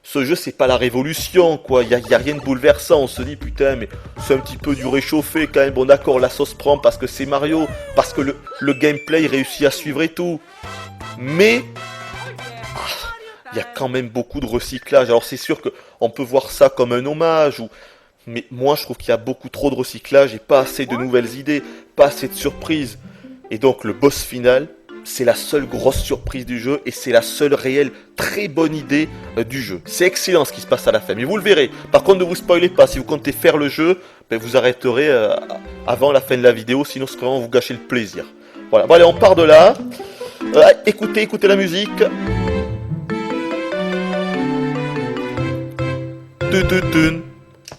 ce jeu c'est pas la révolution quoi, il y a rien de bouleversant, on se dit putain mais c'est un petit peu du réchauffé quand même, bon d'accord la sauce prend parce que c'est Mario, parce que le gameplay réussit à suivre et tout, mais il y a quand même beaucoup de recyclage, alors c'est sûr qu'on peut voir ça comme un hommage, mais moi je trouve qu'il y a beaucoup trop de recyclage et pas assez de nouvelles idées, pas assez de surprises, et donc le boss final, c'est la seule grosse surprise du jeu et c'est la seule réelle très bonne idée du jeu. C'est excellent ce qui se passe à la fin, mais vous le verrez. Par contre, ne vous spoilez pas, si vous comptez faire le jeu, ben vous arrêterez avant la fin de la vidéo, sinon c'est vraiment vous gâcher le plaisir. Voilà, bon allez, on part de là. Écoutez la musique.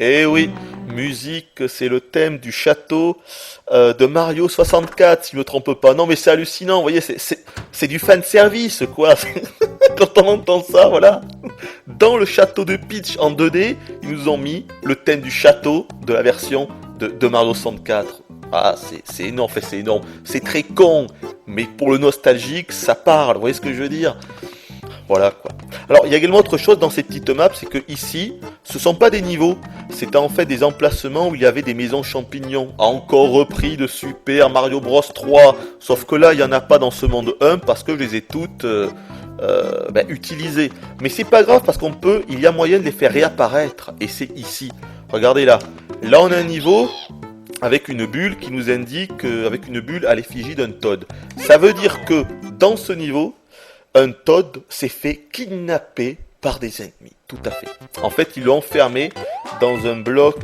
Eh oui, musique, c'est le thème du château de Mario 64, si je me trompe pas. Non mais c'est hallucinant, vous voyez, c'est du fan service quoi. Quand on entend ça, voilà. Dans le château de Peach en 2D, ils nous ont mis le thème du château de la version de Mario 64. Ah, c'est énorme, en fait, c'est énorme. C'est très con, mais pour le nostalgique, ça parle, vous voyez ce que je veux dire? Voilà quoi. Alors il y a également autre chose dans ces petites maps, c'est que ici, ce sont pas des niveaux, c'était en fait des emplacements où il y avait des maisons champignons, encore repris de Super Mario Bros 3, sauf que là il y en a pas dans ce monde 1 parce que je les ai toutes utilisées. Mais c'est pas grave parce il y a moyen de les faire réapparaître, et c'est ici. Regardez là, on a un niveau avec une bulle qui nous indique, avec une bulle à l'effigie d'un Toad. Ça veut dire que dans ce niveau, un Toad s'est fait kidnapper par des ennemis, tout à fait. En fait, ils l'ont enfermé dans un bloc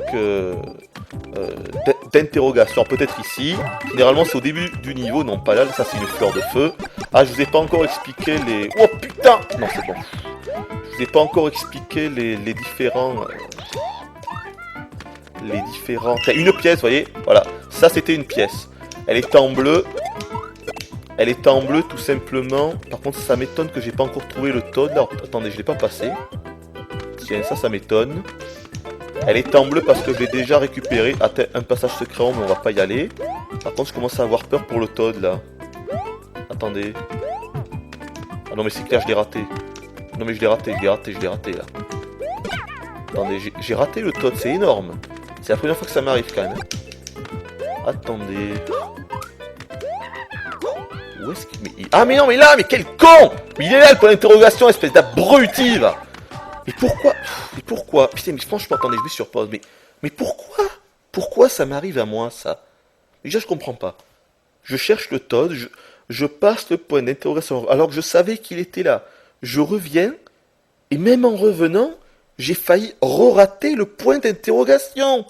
d'interrogation, peut-être ici. Généralement, c'est au début du niveau, non pas là, ça c'est une fleur de feu. Ah, je vous ai pas encore expliqué les... Oh putain! Non, c'est bon. Je vous ai pas encore expliqué les différents... Une pièce, vous voyez, voilà. Ça, c'était une pièce. Elle était en bleu. Elle est en bleu tout simplement. Par contre, ça m'étonne que j'ai pas encore trouvé le Toad. Alors, attendez, je l'ai pas passé. Tiens, ça m'étonne. Elle est en bleu parce que je l'ai déjà récupéré. Attends, un passage secret, mais on va pas y aller. Par contre, je commence à avoir peur pour le Toad là. Attendez. Ah non, mais c'est clair, je l'ai raté. Non, mais je l'ai raté là. Attendez, j'ai raté le Toad, c'est énorme. C'est la première fois que ça m'arrive quand même. Attendez. Où est-ce qu'il... Ah mais non, mais là, mais quel con! Mais il est là le point d'interrogation, espèce d'abruti, va. Mais pourquoi? Putain, mais franchement, attendez, je vais sur pause, mais pourquoi? Pourquoi ça m'arrive à moi, ça? Déjà, je comprends pas. Je cherche le Toad, je passe le point d'interrogation, alors que je savais qu'il était là. Je reviens, et même en revenant, j'ai failli rater le point d'interrogation.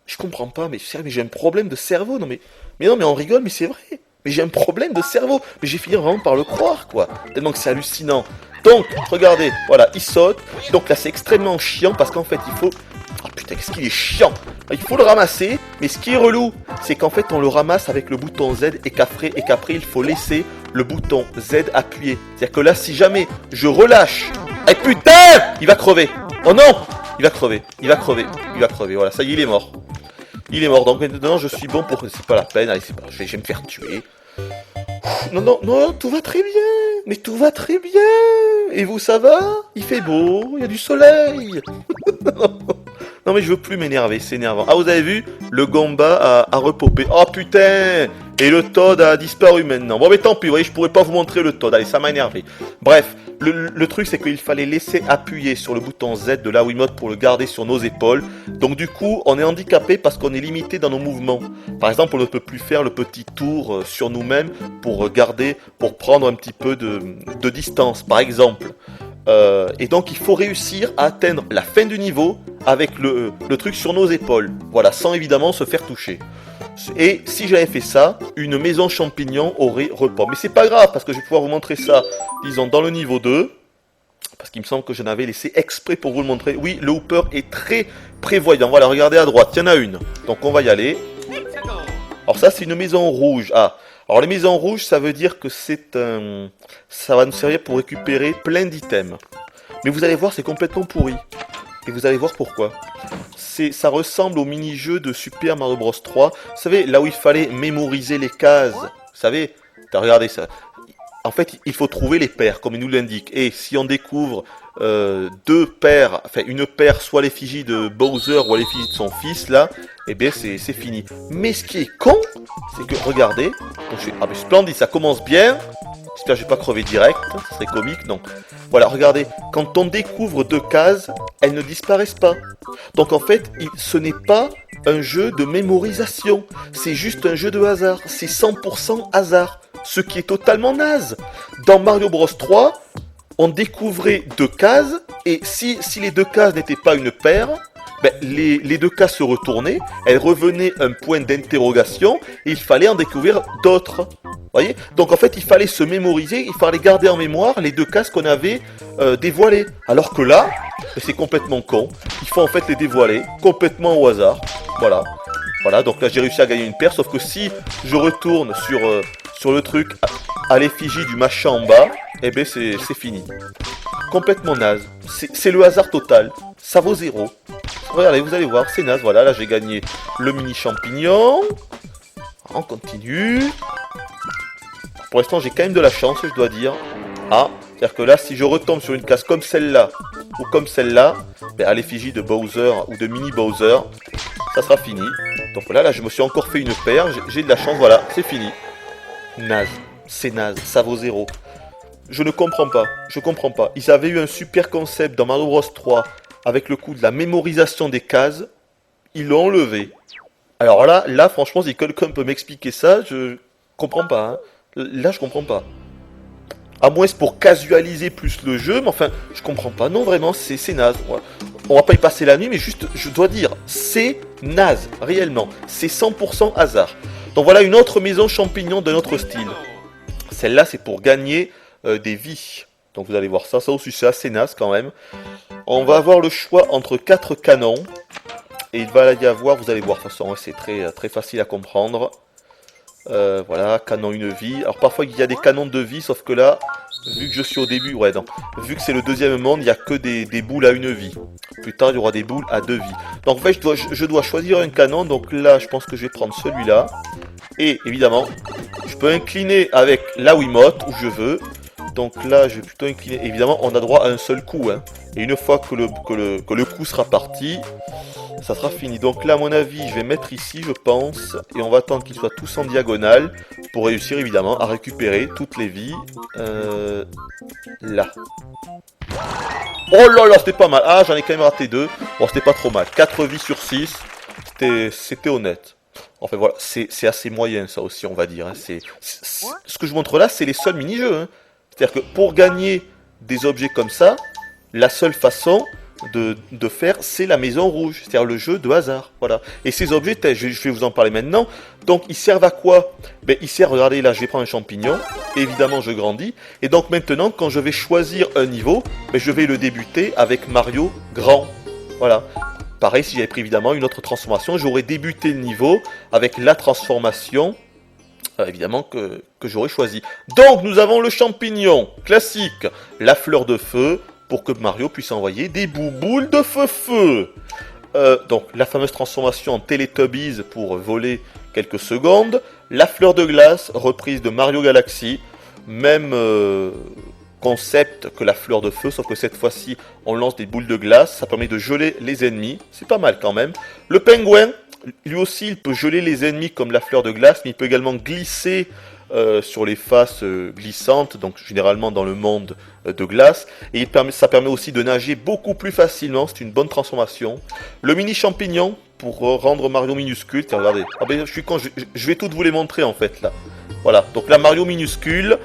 Je comprends pas, mais j'ai un problème de cerveau, non mais on rigole, mais c'est vrai. Mais j'ai un problème de cerveau. Mais j'ai fini vraiment par le croire, quoi. Tellement que c'est hallucinant. Donc, regardez, voilà, il saute. Donc là, c'est extrêmement chiant parce qu'en fait, il faut... Oh putain, qu'est-ce qu'il est chiant! Il faut le ramasser, mais ce qui est relou, c'est qu'en fait, on le ramasse avec le bouton Z et qu'après, il faut laisser le bouton Z appuyé. C'est-à-dire que là, si jamais je relâche... Eh putain! Il va crever! Oh non! Il va crever. Voilà, ça y est, il est mort. Il est mort, donc maintenant je suis bon pour... C'est pas la peine, allez, c'est pas... je vais me faire tuer. Non, tout va très bien. Mais tout va très bien. Et vous, ça va? Il fait beau, il y a du soleil. Non mais je veux plus m'énerver, c'est énervant. Ah, vous avez vu? Le Gomba a repopé. Oh putain! Et le Toad a disparu maintenant. Bon mais tant pis, vous voyez, je pourrais pas vous montrer le Toad. Allez, ça m'a énervé. Bref, le truc c'est qu'il fallait laisser appuyer sur le bouton Z de la Wiimote pour le garder sur nos épaules. Donc du coup, on est handicapé parce qu'on est limité dans nos mouvements. Par exemple, on ne peut plus faire le petit tour sur nous-mêmes pour prendre un petit peu de distance, par exemple. Et donc il faut réussir à atteindre la fin du niveau avec le truc sur nos épaules. Voilà, sans évidemment se faire toucher. Et si j'avais fait ça, une maison champignon aurait repos. Mais c'est pas grave, parce que je vais pouvoir vous montrer ça, disons, dans le niveau 2. Parce qu'il me semble que j'en avais laissé exprès pour vous le montrer. Oui, le Hooper est très prévoyant. Voilà, regardez à droite, il y en a une. Donc on va y aller. Alors ça, c'est une maison rouge. Ah, alors les maisons rouges, ça veut dire que ça va nous servir pour récupérer plein d'items. Mais vous allez voir, c'est complètement pourri. Et vous allez voir pourquoi. Ça ressemble au mini-jeu de Super Mario Bros 3. Vous savez, là où il fallait mémoriser les cases. Vous savez, regardez ça. En fait, il faut trouver les paires, comme il nous l'indique. Et si on découvre deux paires, enfin une paire, soit l'effigie de Bowser ou l'effigie de son fils, là, eh bien c'est fini. Mais ce qui est con, c'est que, regardez, ah mais splendide, ça commence bien. J'espère que je vais pas crever direct, ça serait comique, donc voilà, regardez, quand on découvre deux cases, elles ne disparaissent pas. Donc en fait, ce n'est pas un jeu de mémorisation, c'est juste un jeu de hasard, c'est 100% hasard. Ce qui est totalement naze. Dans Mario Bros 3, on découvrait 2 cases, et si les 2 cases n'étaient pas une paire, ben, les 2 cases se retournaient, elles revenaient un point d'interrogation, et il fallait en découvrir d'autres. Voyez? Donc en fait, il fallait se mémoriser, il fallait garder en mémoire les 2 cases qu'on avait dévoilées. Alors que là, ben, c'est complètement con. Il faut en fait les dévoiler complètement au hasard. Voilà. Voilà, donc là j'ai réussi à gagner une paire, sauf que si je retourne sur le truc à l'effigie du machin en bas, eh ben c'est fini. Complètement naze. C'est le hasard total. Ça vaut 0. Regardez, vous allez voir, c'est naze. Voilà, là j'ai gagné le mini champignon. On continue. Pour l'instant j'ai quand même de la chance, je dois dire. Ah, c'est-à-dire que là si je retombe sur une case comme celle-là, ou comme celle-là, ben, à l'effigie de Bowser ou de mini Bowser, ça sera fini. Donc là je me suis encore fait une paire, j'ai de la chance, voilà, c'est fini. Naze, c'est naze, ça vaut 0. Je ne comprends pas, je comprends pas. Ils avaient eu un super concept dans Mario Bros 3 avec le coup de la mémorisation des cases, ils l'ont enlevé. Alors là franchement, si quelqu'un peut m'expliquer ça, je comprends pas. Hein. Là je comprends pas. À moins c'est pour casualiser plus le jeu, mais enfin, je comprends pas. Non, vraiment, c'est naze. On va pas y passer la nuit, mais juste, je dois dire, c'est naze, réellement. C'est 100% hasard. Donc voilà une autre maison champignon d'un autre style. Celle-là, c'est pour gagner des vies. Donc vous allez voir ça aussi, c'est assez naze quand même. On va avoir le choix entre 4 canons. Et il va y avoir, vous allez voir, de toute façon, c'est très facile à comprendre. Voilà, canon une vie. Alors parfois il y a des canons de vie, sauf que là, vu que je suis au début, ouais non, vu que c'est le deuxième monde, il n'y a que des boules à une vie. Plus tard il y aura des boules à 2 vies. Donc en fait je dois choisir un canon, donc là je pense que je vais prendre celui-là. Et évidemment, je peux incliner avec la Wiimote où je veux. Donc là je vais plutôt incliner, évidemment on a droit à un seul coup. Hein. Et une fois que le coup sera parti, ça sera fini. Donc là, à mon avis, je vais mettre ici, je pense. Et on va attendre qu'ils soient tous en diagonale pour réussir, évidemment, à récupérer toutes les vies. Là. Oh là là, c'était pas mal. Ah, j'en ai quand même raté 2. Bon, c'était pas trop mal. 4 vies sur 6. C'était honnête. Enfin, voilà. C'est assez moyen, ça aussi, on va dire. Hein. Ce que je montre là, c'est les seuls mini-jeux. Hein. C'est-à-dire que pour gagner des objets comme ça, la seule façon de faire, c'est la maison rouge, c'est-à-dire le jeu de hasard, voilà. Et ces objets, je vais vous en parler maintenant, donc ils servent à quoi? Ben, ils servent, regardez là, je vais prendre un champignon, évidemment je grandis, et donc maintenant, quand je vais choisir un niveau, ben, je vais le débuter avec Mario grand, voilà. Pareil, si j'avais pris évidemment une autre transformation, j'aurais débuté le niveau avec la transformation, évidemment, que j'aurais choisi. Donc, nous avons le champignon classique, la fleur de feu, pour que Mario puisse envoyer des bouboules de feu-feu. Donc la fameuse transformation en Teletubbies pour voler quelques secondes. La fleur de glace, reprise de Mario Galaxy. Même concept que la fleur de feu, sauf que cette fois-ci on lance des boules de glace. Ça permet de geler les ennemis. C'est pas mal quand même. Le pingouin, lui aussi il peut geler les ennemis comme la fleur de glace, mais il peut également glisser sur les faces glissantes, donc généralement dans le monde de glace, et ça permet aussi de nager beaucoup plus facilement, c'est une bonne transformation. Le mini champignon, pour rendre Mario minuscule, tiens regardez, ah ben, je suis con, je vais toutes vous les montrer en fait là. Voilà, donc la Mario minuscule,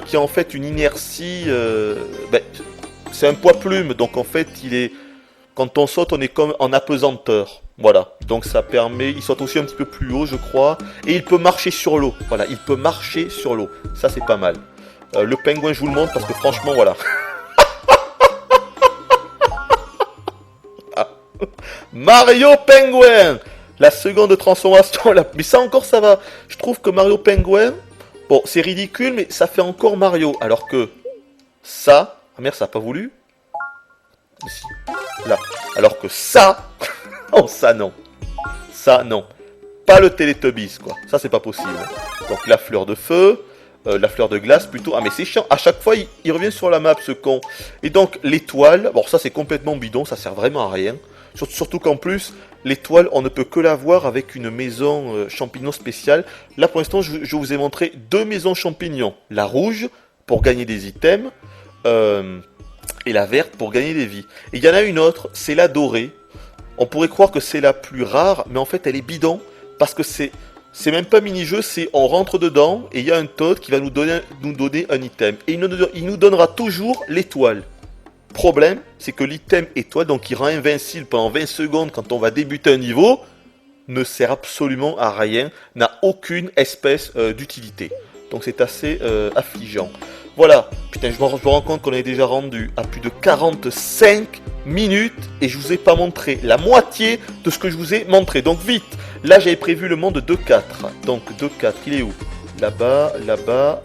qui a en fait une inertie, ben, c'est un poids plume, donc en fait il est, quand on saute on est comme en apesanteur. Voilà, donc ça permet, il saute aussi un petit peu plus haut je crois, et il peut marcher sur l'eau, voilà, il peut marcher sur l'eau, ça c'est pas mal. Le pingouin je vous le montre parce que franchement voilà. Mario Pingouin, la seconde transformation, là. Mais ça encore ça va, je trouve que Mario Pingouin, bon c'est ridicule mais ça fait encore Mario, alors que ça, ah merde ça a pas voulu, ici, là, alors que ça... Oh, ça non. Ça non. Pas le Teletubbies, quoi. Ça, c'est pas possible. Donc, la fleur de feu, la fleur de glace, plutôt. Ah, mais c'est chiant. À chaque fois, il revient sur la map, ce con. Et donc, l'étoile, bon, ça, c'est complètement bidon. Ça sert vraiment à rien. Surtout qu'en plus, l'étoile, on ne peut que la voir avec une maison champignon spéciale. Là, pour l'instant, je vous ai montré 2 maisons champignons. La rouge, pour gagner des items, et la verte, pour gagner des vies. Et il y en a une autre, c'est la dorée. On pourrait croire que c'est la plus rare, mais en fait elle est bidon, parce que c'est C'est même pas mini-jeu, c'est on rentre dedans et il y a un Toad qui va nous donner un item. Et il nous donnera toujours l'étoile. Problème, c'est que l'item étoile, donc qui rend invincible pendant 20 secondes quand on va débuter un niveau, ne sert absolument à rien, n'a aucune espèce d'utilité. Donc c'est assez affligeant. Voilà, putain, je me rends compte qu'on est déjà rendu à plus de 45 minutes et je vous ai pas montré la moitié de ce que je vous ai montré. Donc vite, là j'avais prévu le monde 2-4. Donc 2-4, il est où? Là-bas, là-bas,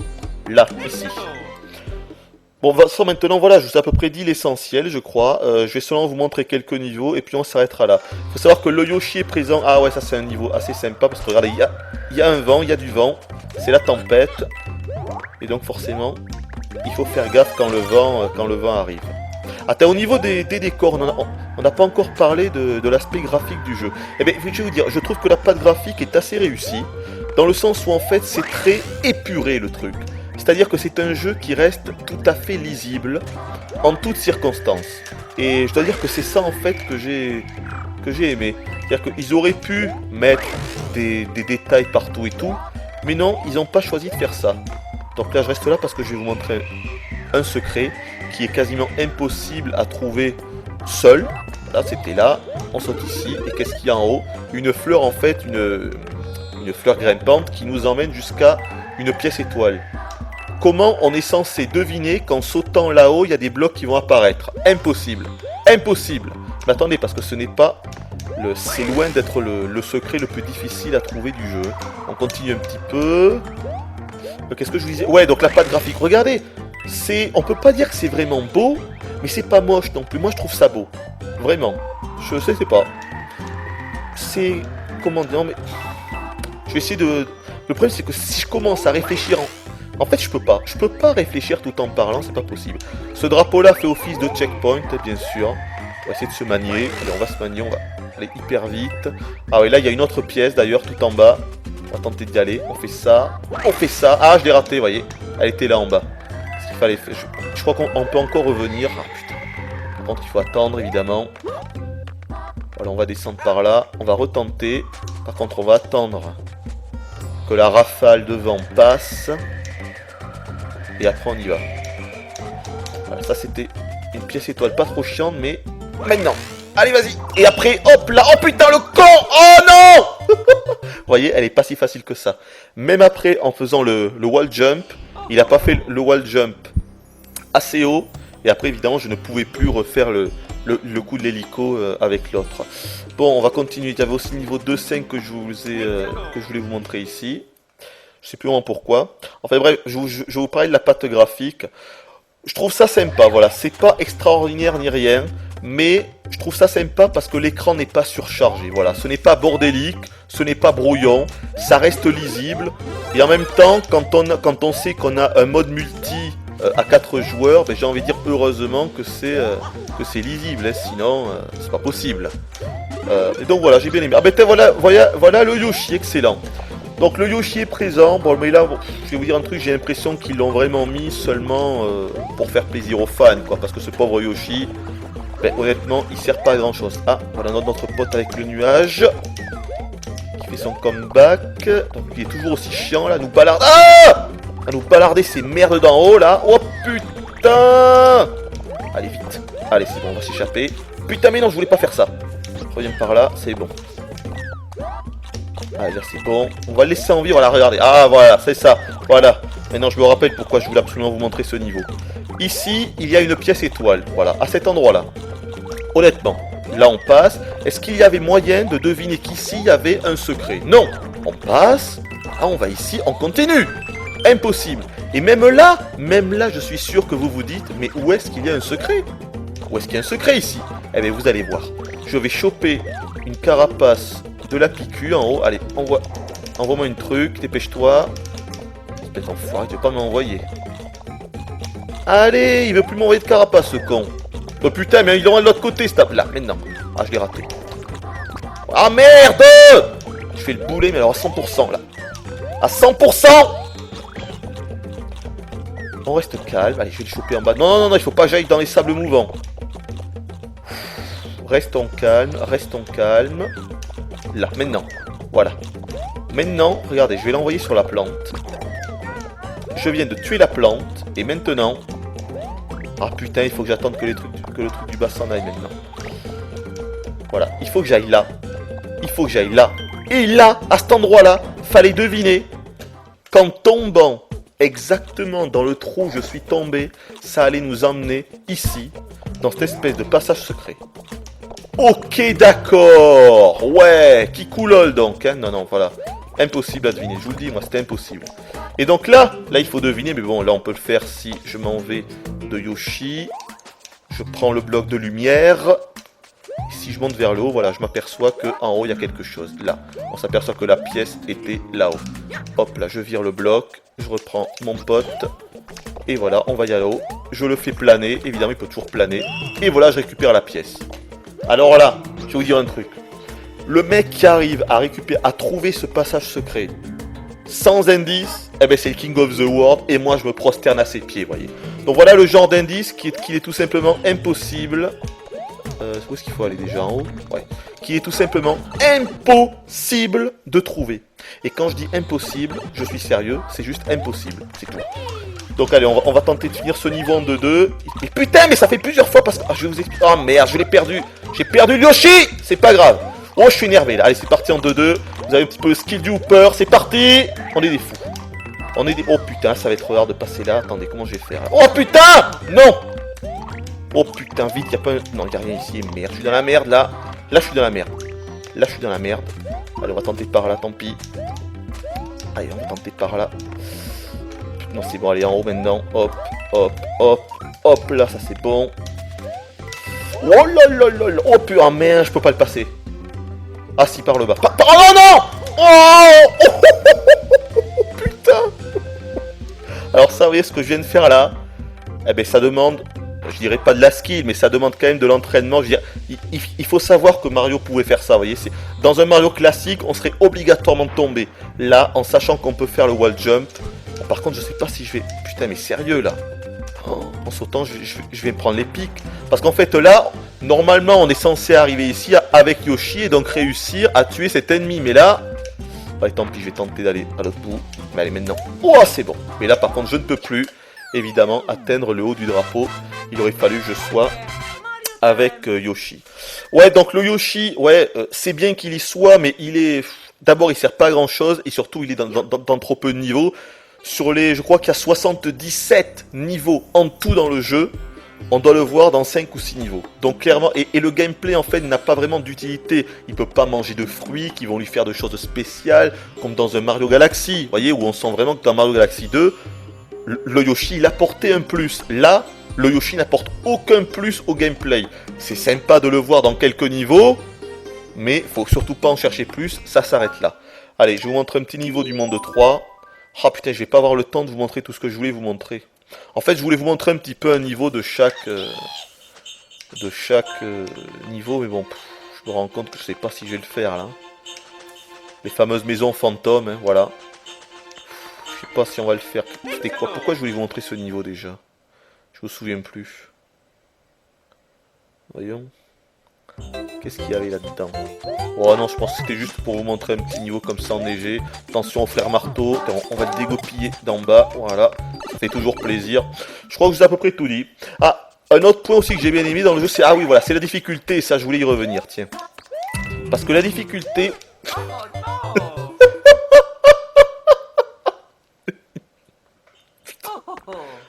là, ici. Bon, maintenant, voilà, je vous ai à peu près dit l'essentiel, je crois. Je vais seulement vous montrer quelques niveaux et puis on s'arrêtera là. Il faut savoir que le Yoshi est présent. Ah ouais, ça c'est un niveau assez sympa parce que regardez, il y a un vent, il y a du vent. C'est la tempête. Et donc forcément, il faut faire gaffe quand le vent arrive. Attends, au niveau des décors, on n'a pas encore parlé de l'aspect graphique du jeu. Eh bien, je vais vous dire, je trouve que la patte graphique est assez réussie. Dans le sens où en fait, c'est très épuré le truc. C'est-à-dire que c'est un jeu qui reste tout à fait lisible en toutes circonstances. Et je dois dire que c'est ça en fait que j'ai aimé. C'est-à-dire qu'ils auraient pu mettre des détails partout et tout, mais non, ils n'ont pas choisi de faire ça. Donc là je reste là parce que je vais vous montrer un secret qui est quasiment impossible à trouver seul. Là c'était là, on saute ici, et qu'est-ce qu'il y a en haut? Une fleur en fait, une fleur grimpante qui nous emmène jusqu'à une pièce étoile. Comment on est censé deviner qu'en sautant là-haut, il y a des blocs qui vont apparaître? Impossible. Impossible. Mais attendez, parce que ce n'est pas... C'est loin d'être le secret le plus difficile à trouver du jeu. On continue un petit peu. Qu'est-ce que je vous disais? Ouais, donc la patte graphique. Regardez, on peut pas dire que c'est vraiment beau, mais c'est pas moche non plus. Moi, je trouve ça beau. Vraiment. Je sais pas. C'est... Comment dire? Mais... Je vais essayer de... Le problème, c'est que si je commence à réfléchir en fait, je peux pas. Je peux pas réfléchir tout en parlant, c'est pas possible. Ce drapeau-là fait office de checkpoint, bien sûr. On va essayer de se manier. Allez, on va se manier, on va aller hyper vite. Ah oui, là, il y a une autre pièce, d'ailleurs, tout en bas. On va tenter d'y aller. On fait ça. On fait ça. Ah, je l'ai raté, vous voyez. Elle était là en bas. Ce qu'il fallait faire. Je crois qu'on peut encore revenir. Ah, putain. Par contre, il faut attendre, évidemment. Voilà, on va descendre par là. On va retenter. Par contre, on va attendre que la rafale de vent passe. Et après on y va. Voilà, ça c'était une pièce étoile pas trop chiante, mais maintenant. Allez, vas-y. Et après, hop là. Oh putain, le con. Oh non. Vous voyez, elle est pas si facile que ça. Même après, en faisant le wall jump, il a pas fait le wall jump assez haut. Et après, évidemment, je ne pouvais plus refaire le coup de l'hélico avec l'autre. Bon, on va continuer. Il y avait aussi le niveau 2.5 que je voulais vous montrer ici. Je sais plus vraiment pourquoi. Enfin bref, je vous parlais de la patte graphique. Je trouve ça sympa, voilà. C'est pas extraordinaire ni rien, mais je trouve ça sympa parce que l'écran n'est pas surchargé. Voilà, ce n'est pas bordélique, ce n'est pas brouillon, ça reste lisible. Et en même temps, quand on sait qu'on a un mode multi à 4 joueurs, ben, j'ai envie de dire heureusement que c'est lisible, hein, sinon c'est pas possible. Et donc voilà, j'ai bien aimé. Ah ben voilà le Yoshi, excellent. Donc le Yoshi est présent, bon mais là, bon, je vais vous dire un truc, j'ai l'impression qu'ils l'ont vraiment mis seulement pour faire plaisir aux fans, quoi, parce que ce pauvre Yoshi, ben, honnêtement, il sert pas à grand chose. Ah, voilà notre pote avec le nuage, qui fait son comeback, donc il est toujours aussi chiant là, à nous balarder, à nous balarder ces merdes d'en haut là, oh putain. Allez vite, allez c'est bon, on va s'échapper, putain mais non, je voulais pas faire ça, reviens par là, c'est bon. Allez, là c'est bon. On va le laisser en vie, voilà, regardez. Ah voilà, c'est ça. Voilà. Maintenant je me rappelle pourquoi je voulais absolument vous montrer ce niveau. Ici, il y a une pièce étoile. Voilà, à cet endroit-là. Honnêtement, là on passe. Est-ce qu'il y avait moyen de deviner qu'ici il y avait un secret? Non. On passe. Ah, on va ici, on continue. Impossible. Et même là, je suis sûr que vous vous dites, mais où est-ce qu'il y a un secret? Où est-ce qu'il y a un secret ici? Eh bien, vous allez voir. Je vais choper une carapace de la piqûre en haut. Allez, envoie-moi une truc, dépêche-toi. Espèce d'enfoiré, tu veux pas m'envoyer. Allez, il veut plus m'envoyer de carapace, ce con. Oh putain, mais il est de l'autre côté, ce tape-là. Maintenant. Ah, je l'ai raté. Ah merde! Je fais le boulet, mais alors à 100% là. À 100%! On reste calme. Allez, je vais le choper en bas. Non, il faut pas que j'aille dans les sables mouvants. Restons calmes, restons calmes. Là, maintenant. Voilà. maintenant, regardez, je vais l'envoyer sur la plante. Je viens de tuer la plante, et maintenant... Ah putain, il faut que j'attende que le truc du bas s'en aille maintenant. Voilà, il faut que j'aille là. Il faut que j'aille là. Et là, à cet endroit-là, fallait deviner qu'en tombant exactement dans le trou où je suis tombé, ça allait nous emmener ici, dans cette espèce de passage secret. Ok, d'accord. Ouais, qui coulole donc, hein. Non, non, voilà. Impossible à deviner, je vous le dis, moi, c'était impossible. Et donc là, il faut deviner, mais bon, là, on peut le faire si je m'en vais de Yoshi. Je prends le bloc de lumière. Et si je monte vers le haut, voilà, je m'aperçois qu'en haut, il y a quelque chose. Là, on s'aperçoit que la pièce était là-haut. Hop, là, je vire le bloc. Je reprends mon pote. Et voilà, on va y aller là-haut. Je le fais planer. Évidemment, il peut toujours planer. Et voilà, je récupère la pièce. Alors là, je vais vous dire un truc. Le mec qui arrive à récupérer, à trouver ce passage secret sans indice, eh ben c'est le King of the World. Et moi, je me prosterne à ses pieds, voyez. Donc voilà le genre d'indice qu'il est tout simplement impossible... où est-ce qu'il faut aller déjà en haut? Ouais. Qui est tout simplement impossible de trouver. Et quand je dis impossible, je suis sérieux, c'est juste impossible, c'est tout. Donc allez, on va tenter de finir ce niveau en 2-2. Et putain, mais ça fait plusieurs fois parce que... Ah, je vais vous expliquer. Oh merde, je l'ai perdu. J'ai perdu Yoshi. C'est pas grave. Oh, je suis énervé là. Allez, c'est parti en 2-2. Vous avez un petit peu le skill du Hooper. C'est parti. On est des fous. On est des... Oh putain, ça va être rare de passer là. Attendez, comment je vais faire là? Oh putain. Non. Oh putain, vite, y'a pas un... Non, y'a rien ici, merde, je suis dans la merde, là. Là, je suis dans la merde. Là, je suis dans la merde. Allez, on va tenter par là, tant pis. Allez, on va tenter par là. Non, c'est bon, allez, en haut maintenant. Hop, hop, hop, hop, là, ça c'est bon. Oh là là là là. Oh putain, merde, je peux pas le passer. Ah si, par le bas. Oh non, non. Oh putain. Alors ça, vous voyez ce que je viens de faire là? Eh ben, ça demande... Je dirais pas de la skill, mais ça demande quand même de l'entraînement. Je veux dire, il faut savoir que Mario pouvait faire ça, vous voyez. Dans un Mario classique, on serait obligatoirement tombé. Là, en sachant qu'on peut faire le wall jump. Par contre, je sais pas si je vais... Putain, mais sérieux, là. En sautant, je vais me prendre les pics. Parce qu'en fait, là, normalement, on est censé arriver ici avec Yoshi et donc réussir à tuer cet ennemi. Mais là... Ouais, tant pis, je vais tenter d'aller à l'autre bout. Mais allez, maintenant. Oh, c'est bon. Mais là, par contre, je ne peux plus, évidemment, atteindre le haut du drapeau. Il aurait fallu que je sois avec Yoshi. Ouais, donc le Yoshi, ouais, c'est bien qu'il y soit, mais il est... D'abord, il sert pas à grand chose, et surtout, il est dans trop peu de niveaux. Sur les... Je crois qu'il y a 77 niveaux en tout dans le jeu. On doit le voir dans 5 ou 6 niveaux. Donc clairement, et le gameplay en fait n'a pas vraiment d'utilité. Il peut pas manger de fruits qui vont lui faire de choses spéciales, comme dans un Mario Galaxy. Vous voyez, où on sent vraiment que dans Mario Galaxy 2, le Yoshi, il apportait un plus. Là, le Yoshi n'apporte aucun plus au gameplay. C'est sympa de le voir dans quelques niveaux, mais faut surtout pas en chercher plus, ça s'arrête là. Allez, je vous montre un petit niveau du monde 3. Ah putain, je vais pas avoir le temps de vous montrer tout ce que je voulais vous montrer. En fait, je voulais vous montrer un petit peu un niveau de chaque niveau, mais bon, je me rends compte que je sais pas si je vais le faire là. Les fameuses maisons fantômes, hein, voilà. Je sais pas si on va le faire. C'était quoi? Pourquoi je voulais vous montrer ce niveau déjà? Je me souviens plus. Voyons. Qu'est-ce qu'il y avait là-dedans? Oh non, je pense que c'était juste pour vous montrer un petit niveau comme ça enneigé. Attention au frère marteau, on va le dégopiller d'en bas, voilà. Ça fait toujours plaisir. Je crois que je vous ai à peu près tout dit. Ah, un autre point aussi que j'ai bien aimé dans le jeu, c'est... Ah oui, voilà, c'est la difficulté, ça je voulais y revenir, tiens. Parce que la difficulté...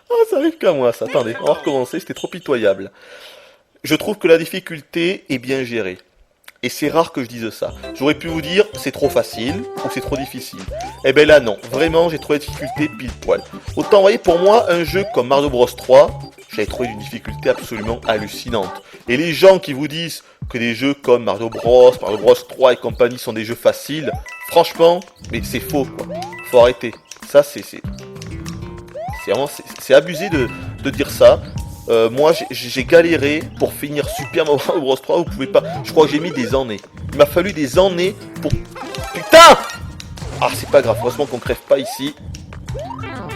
Ah, ça arrive qu'à moi, ça. Attendez, on va recommencer, c'était trop pitoyable. Je trouve que la difficulté est bien gérée. Et c'est rare que je dise ça. J'aurais pu vous dire, c'est trop facile ou c'est trop difficile. Eh ben là, non. Vraiment, j'ai trouvé la difficulté pile poil. Autant, vous voyez, pour moi, un jeu comme Mario Bros 3, j'avais trouvé une difficulté absolument hallucinante. Et les gens qui vous disent que des jeux comme Mario Bros 3 et compagnie sont des jeux faciles, franchement, mais c'est faux, quoi. Faut arrêter. Ça, c'est abusé de dire ça. Moi, j'ai galéré pour finir Super Mario Bros 3. Vous pouvez pas. Je crois que j'ai mis des années. Il m'a fallu des années pour. Putain! Ah, c'est pas grave. Heureusement qu'on crève pas ici.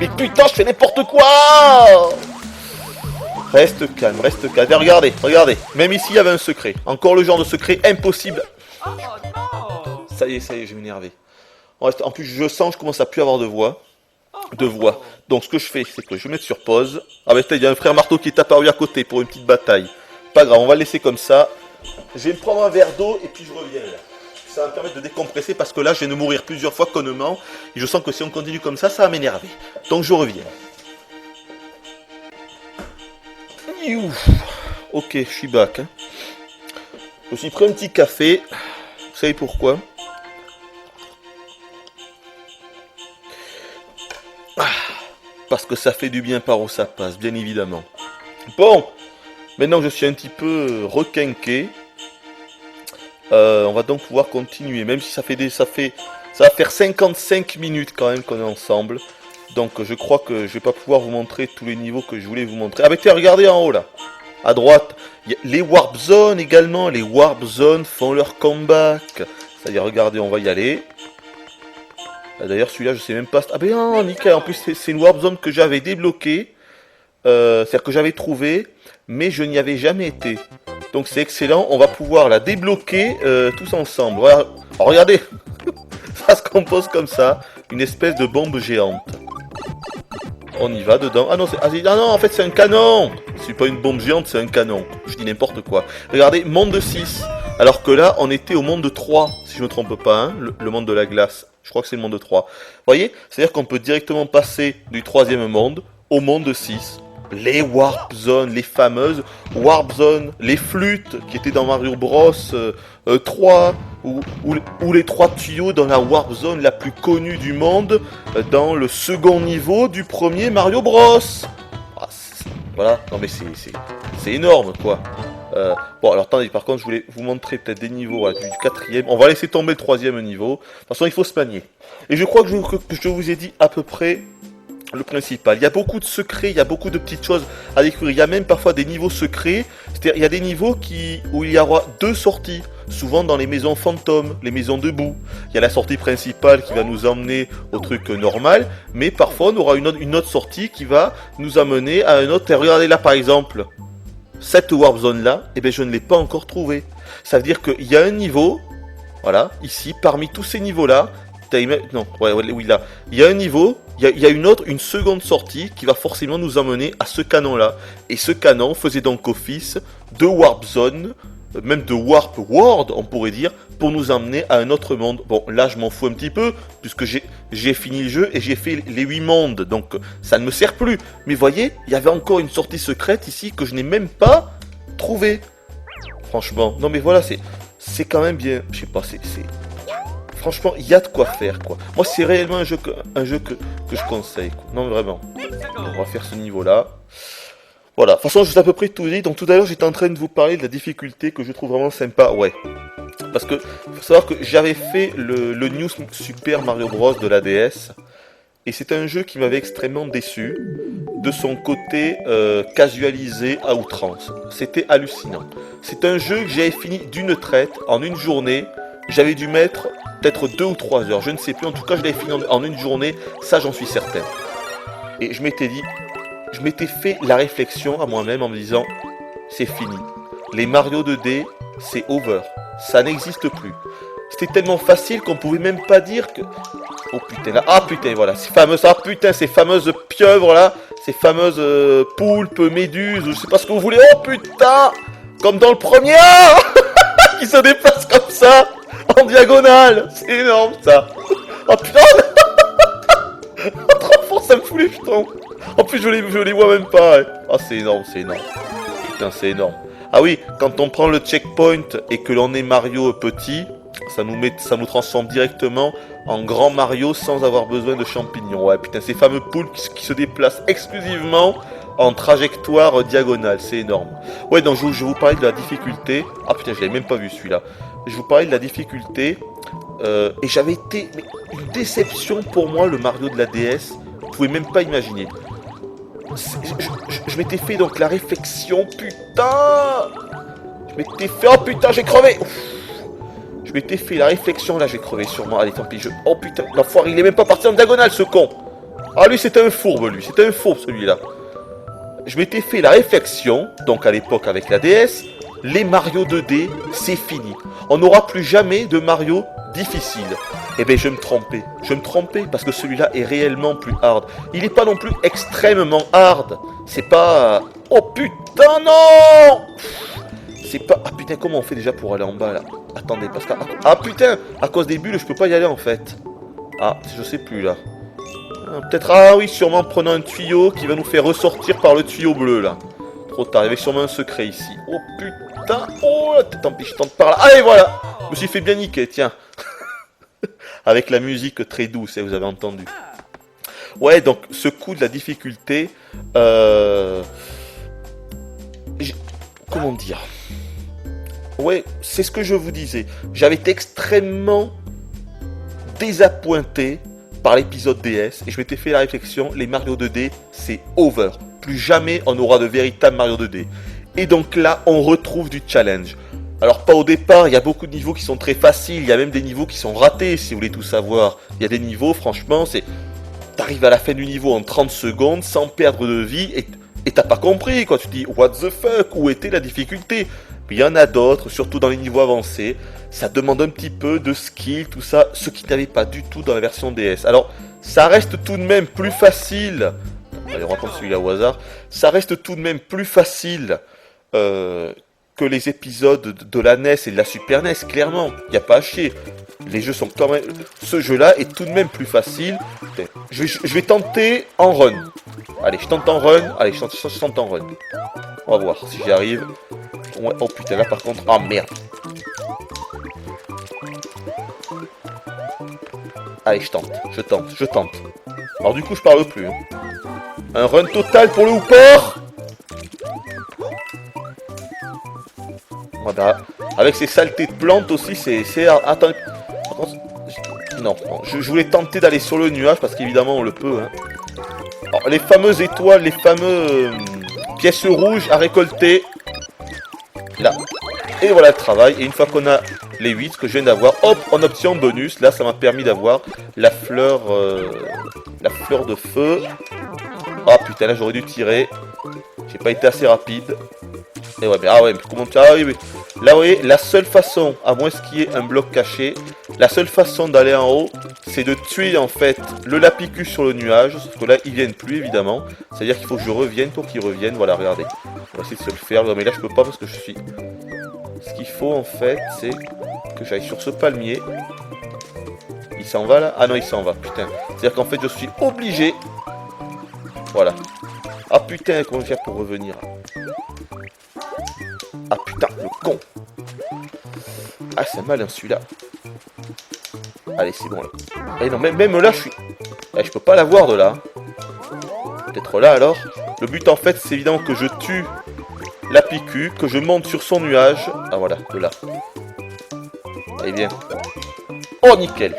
Mais putain, je fais n'importe quoi! Reste calme, reste calme. Et regardez, regardez. Même ici, il y avait un secret. Encore le genre de secret impossible. Ça y est, je vais m'énerver. En plus, je sens que je commence à plus avoir de voix. Donc ce que je fais, c'est que je vais mettre sur pause. Ah mais il y a un frère marteau qui est apparu à côté pour une petite bataille. Pas grave, on va le laisser comme ça. Je vais me prendre un verre d'eau et puis je reviens là. Ça va me permettre de décompresser parce que là, je viens de mourir plusieurs fois connement. Et je sens que si on continue comme ça va m'énerver. Donc je reviens. Ok, je suis back. Hein. Je me suis pris un petit café. Vous savez pourquoi? Parce que ça fait du bien par où ça passe, bien évidemment. Bon, maintenant je suis un petit peu requinqué. On va donc pouvoir continuer, même si ça va faire 55 minutes quand même qu'on est ensemble. Donc je crois que je vais pas pouvoir vous montrer tous les niveaux que je voulais vous montrer. Ah mais tiens, regardez en haut là, à droite, y a les Warp Zones également. Les Warp Zones font leur comeback. C'est-à-dire, regardez, on va y aller. D'ailleurs, celui-là, je sais même pas... Ah ben non, nickel, en plus, c'est une Warp Zone que j'avais débloquée. C'est-à-dire que j'avais trouvé, mais je n'y avais jamais été. Donc c'est excellent, on va pouvoir la débloquer tous ensemble. Voilà. Alors, regardez, ça se compose comme ça, une espèce de bombe géante. On y va dedans. Ah non, non, en fait c'est un canon. C'est pas une bombe géante, c'est un canon. Je dis n'importe quoi. Regardez, monde 6. Alors que là, on était au monde 3, si je me trompe pas, hein, le monde de la glace. Je crois que c'est le monde 3. Vous voyez, c'est-à-dire qu'on peut directement passer du 3e monde au monde 6. Les Warp Zones, les fameuses Warp Zones, les flûtes qui étaient dans Mario Bros 3, ou les 3 tuyaux dans la Warp Zone la plus connue du monde, dans le second niveau du premier Mario Bros. Ah, voilà, non mais c'est énorme quoi. Bon alors attendez, par contre je voulais vous montrer peut-être des niveaux voilà, du 4e. On va laisser tomber le 3e niveau. De toute façon il faut se manier. Et je crois que je vous ai dit à peu près le principal. Il y a beaucoup de secrets, il y a beaucoup de petites choses à découvrir. Il y a même parfois des niveaux secrets. C'est-à-dire, il y a des niveaux où il y aura 2 sorties. Souvent dans les maisons fantômes, les maisons debout. Il y a la sortie principale qui va nous emmener au truc normal. Mais parfois, on aura une autre sortie qui va nous amener à un autre. Regardez là, par exemple. Cette Warp Zone là, eh bien, je ne l'ai pas encore trouvée. Ça veut dire qu'il y a un niveau, voilà, ici, parmi tous ces niveaux-là. Non, oui, là. Il y a un niveau, il y a une seconde sortie qui va forcément nous amener à ce canon-là. Et ce canon faisait donc office de Warp Zone, même de Warp World, on pourrait dire, pour nous emmener à un autre monde. Bon, là, je m'en fous un petit peu, puisque j'ai fini le jeu et j'ai fait les 8 mondes, donc ça ne me sert plus. Mais voyez, il y avait encore une sortie secrète ici que je n'ai même pas trouvée. Franchement, non mais voilà, c'est quand même bien, je sais pas, franchement, il y a de quoi faire, quoi. Moi, c'est réellement un jeu que je conseille, quoi. Non, vraiment. On va faire ce niveau-là. Voilà. De toute façon, je vous ai à peu près tout dit. Donc, tout à l'heure, j'étais en train de vous parler de la difficulté que je trouve vraiment sympa. Ouais. Parce que, faut savoir que j'avais fait le New Super Mario Bros. De la DS. Et c'est un jeu qui m'avait extrêmement déçu de son côté casualisé à outrance. C'était hallucinant. C'est un jeu que j'avais fini d'une traite, en une journée. J'avais dû mettre peut-être 2 ou 3 heures, je ne sais plus. En tout cas, je l'avais fini en une journée, ça j'en suis certain. Et je m'étais fait la réflexion à moi-même en me disant, c'est fini. Les Mario 2D, c'est over. Ça n'existe plus. C'était tellement facile qu'on pouvait même pas dire que... Oh putain, là, ah putain, voilà, ces fameuses pieuvres là, ces fameuses poulpes, méduses, je sais pas ce que vous voulez. Oh putain, comme dans le premier, qui se déplace comme ça. En diagonale, c'est énorme ça. Oh putain. Trop fort, ça me fout les jetons. En plus je les vois même pas. Ouais. Ah c'est énorme, Putain c'est énorme. Ah oui, quand on prend le checkpoint et que l'on est Mario petit, ça nous transforme directement en grand Mario sans avoir besoin de champignons. Ouais putain, ces fameux poules qui se déplacent exclusivement en trajectoire diagonale, c'est énorme. Ouais donc je vous parlais de la difficulté. Ah putain, je l'avais même pas vu celui-là. Je vous parlais de la difficulté et j'avais été une déception pour moi, le Mario de la DS. Vous pouvez même pas imaginer. Je m'étais fait donc la réflexion, putain. Je m'étais fait, oh putain, j'ai crevé. Ouf. Je m'étais fait la réflexion, là j'ai crevé sûrement. Allez tant pis, oh putain, l'enfoiré, il est même pas parti en diagonale ce con. Ah lui c'était un fourbe c'était un fourbe celui-là. Je m'étais fait la réflexion, donc à l'époque avec la DS. Les Mario 2D, c'est fini. On n'aura plus jamais de Mario difficile. Eh ben je me trompais. Je me trompais parce que celui-là est réellement plus hard. Il est pas non plus extrêmement hard. C'est pas... Oh putain non. C'est pas... Ah putain, comment on fait déjà pour aller en bas là? Attendez, parce que... Ah putain, à cause des bulles, je peux pas y aller en fait. Ah, je sais plus là. Peut-être... Ah oui, sûrement en prenant un tuyau qui va nous faire ressortir par le tuyau bleu là. Trop tard, il y avait sûrement un secret ici. Oh putain. Oh, tant pis, je tente par là. Allez, voilà. Je me suis fait bien niquer, tiens. Avec la musique très douce, vous avez entendu. Ouais, donc ce coup de la difficulté... Comment dire? Ouais, c'est ce que je vous disais. J'avais été extrêmement désappointé par l'épisode DS et je m'étais fait la réflexion, les Mario 2D, c'est over. Plus jamais on aura de véritable Mario 2D. Et donc là, on retrouve du challenge. Alors pas au départ, il y a beaucoup de niveaux qui sont très faciles, il y a même des niveaux qui sont ratés, si vous voulez tout savoir. Il y a des niveaux, franchement, c'est... T'arrives à la fin du niveau en 30 secondes, sans perdre de vie, et t'as pas compris, quoi. Tu te dis, what the fuck, où était la difficulté? Mais il y en a d'autres, surtout dans les niveaux avancés, ça demande un petit peu de skill, tout ça, ce qui n'avait pas du tout dans la version DS. Alors, ça reste tout de même plus facile... Allez, on va prendre celui-là au hasard. Ça reste tout de même plus facile que les épisodes de la NES et de la Super NES, clairement. Il n'y a pas à chier. Les jeux sont quand même... Ce jeu-là est tout de même plus facile. Je vais tenter en run. Allez, je tente en run. Allez, je tente en run. On va voir si j'y arrive. Ouais, oh putain, là par contre... Ah merde. Allez, je tente. Alors du coup, je parle plus. Hein. Un run total pour le Hooper. Voilà. Avec ces saletés de plantes aussi, c'est... Attends. Par contre, non, je voulais tenter d'aller sur le nuage parce qu'évidemment on le peut. Hein. Alors, les fameuses étoiles, les fameuses pièces rouges à récolter. Là. Et voilà le travail. Et une fois qu'on a les 8 que je viens d'avoir, hop, en option bonus, là ça m'a permis d'avoir la fleur de feu. Ah putain, là j'aurais dû tirer. J'ai pas été assez rapide. Et ouais, mais comment tu... Ah oui, oui. Là, vous voyez, la seule façon, à moins qu'il y ait un bloc caché, la seule façon d'aller en haut, c'est de tuer en fait le Lapicus sur le nuage. Sauf que là, ils viennent plus évidemment. C'est-à-dire qu'il faut que je revienne pour qu'ils reviennent. Voilà, regardez. On va essayer de se le faire. Non, mais là, je peux pas parce que je suis... Ce qu'il faut en fait, c'est que j'aille sur ce palmier. Il s'en va là? Ah non, il s'en va, putain. C'est-à-dire qu'en fait, je suis obligé... Voilà. Ah putain, comment faire pour revenir? Ah putain, le con. Ah, c'est malin celui-là. Allez, c'est bon là. Et non, même là, je suis... Eh, je peux pas l'avoir de là. Peut-être là alors. Le but en fait, c'est évidemment que je tue la picu, que je monte sur son nuage. Ah voilà, de là. Allez, bien. Oh, nickel.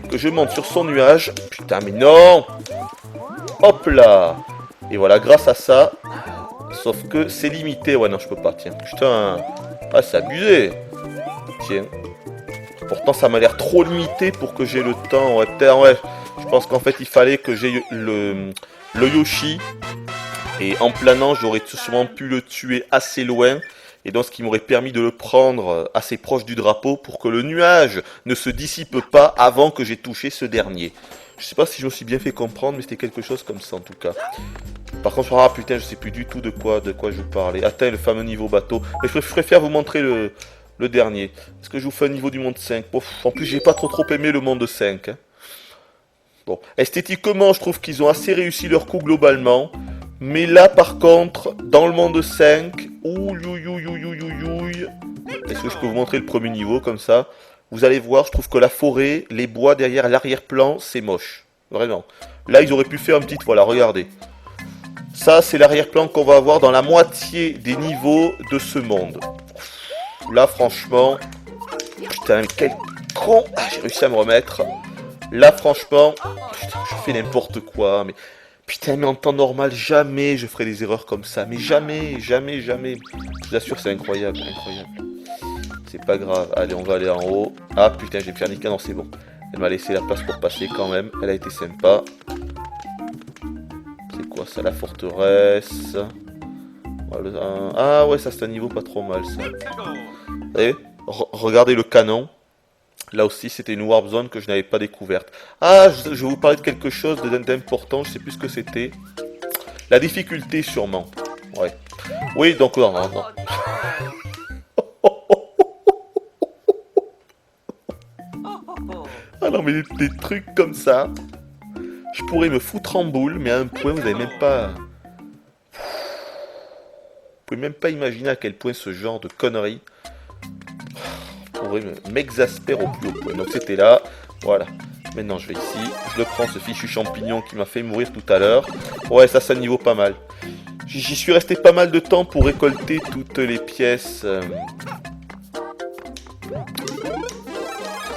Que je monte sur son nuage. Putain, mais non. Hop là. Et voilà, grâce à ça. Sauf que c'est limité. Ouais, non, je peux pas, tiens. Putain. Ah, c'est abusé. Tiens. Pourtant, ça m'a l'air trop limité pour que j'ai le temps. Ouais, putain, ouais. Je pense qu'en fait, il fallait que j'ai le Yoshi. Et en planant, j'aurais sûrement pu le tuer assez loin. Et donc, ce qui m'aurait permis de le prendre assez proche du drapeau pour que le nuage ne se dissipe pas avant que j'ai touché ce dernier. Je sais pas si je me suis bien fait comprendre, mais c'était quelque chose comme ça en tout cas. Par contre, ah putain, je sais plus du tout de quoi je vous parlais. Atteint le fameux niveau bateau. Mais je préfère vous montrer le dernier. Est-ce que je vous fais un niveau du monde 5? Bon, en plus, j'ai pas trop aimé le monde 5. Hein. Bon, esthétiquement, je trouve qu'ils ont assez réussi leur coup globalement. Mais là, par contre, dans le monde 5, est-ce que je peux vous montrer le premier niveau comme ça? Vous allez voir, je trouve que la forêt, les bois derrière l'arrière-plan, c'est moche. Vraiment. Là, ils auraient pu faire une petite... Voilà, regardez. Ça, c'est l'arrière-plan qu'on va avoir dans la moitié des niveaux de ce monde. Là, franchement... Putain, quel con. Ah, j'ai réussi à me remettre. Là, franchement... Putain, je fais n'importe quoi, mais... Putain, mais en temps normal, jamais je ferai des erreurs comme ça. Mais jamais. Je vous assure, c'est incroyable. C'est pas grave. Allez, on va aller en haut. Ah, putain, j'ai fait un niquer. Non, c'est bon. Elle m'a laissé la place pour passer quand même. Elle a été sympa. C'est quoi ça, la forteresse? Voilà. Ah ouais, ça c'est un niveau pas trop mal, ça. Vous voyez, regardez le canon. Là aussi, c'était une Warp Zone que je n'avais pas découverte. Ah, je vais vous parler de quelque chose d'important, je sais plus ce que c'était. La difficulté, sûrement. Ouais. Oui, donc non, non, non. Ah non, mais des trucs comme ça, je pourrais me foutre en boule, mais à un point, vous n'avez même pas... Vous pouvez même pas imaginer à quel point ce genre de conneries pourrait m'exaspérer au plus haut point. Donc c'était là, voilà. Maintenant je vais ici, je le prends, ce fichu champignon qui m'a fait mourir tout à l'heure. Ouais, ça niveau pas mal. J'y suis resté pas mal de temps pour récolter toutes les pièces...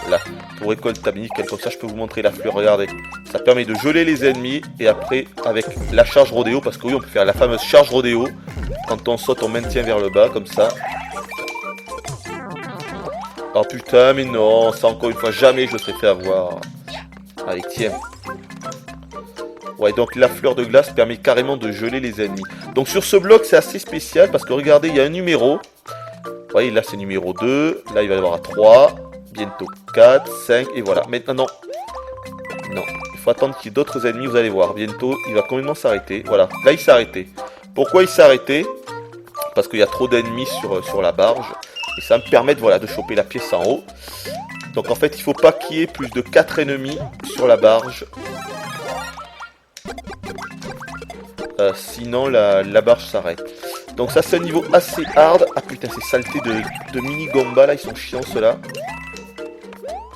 Là, pour récolter nickel, comme ça je peux vous montrer la fleur, regardez. Ça permet de geler les ennemis, et après, avec la charge rodéo, parce que oui, on peut faire la fameuse charge rodéo. Quand on saute, on maintient vers le bas, comme ça. Oh putain, mais non, ça encore une fois, jamais je me serais fait avoir. Allez, tiens. Ouais, donc la fleur de glace permet carrément de geler les ennemis. Donc sur ce bloc, c'est assez spécial, parce que regardez, il y a un numéro. Vous voyez, là c'est numéro 2, là il va y avoir 3, bientôt 4, 5, et voilà. Maintenant, non. Non, il faut attendre qu'il y ait d'autres ennemis, vous allez voir. Bientôt, il va complètement s'arrêter. Voilà, là il s'est arrêté. Pourquoi il s'est arrêté? Parce qu'il y a trop d'ennemis sur la barge. Et ça va me permettre, voilà, de choper la pièce en haut. Donc en fait, il ne faut pas qu'il y ait plus de 4 ennemis sur la barge. Sinon, la barge s'arrête. Donc ça, c'est un niveau assez hard. Ah putain, ces saletés de mini-gomba, là, ils sont chiants, ceux-là.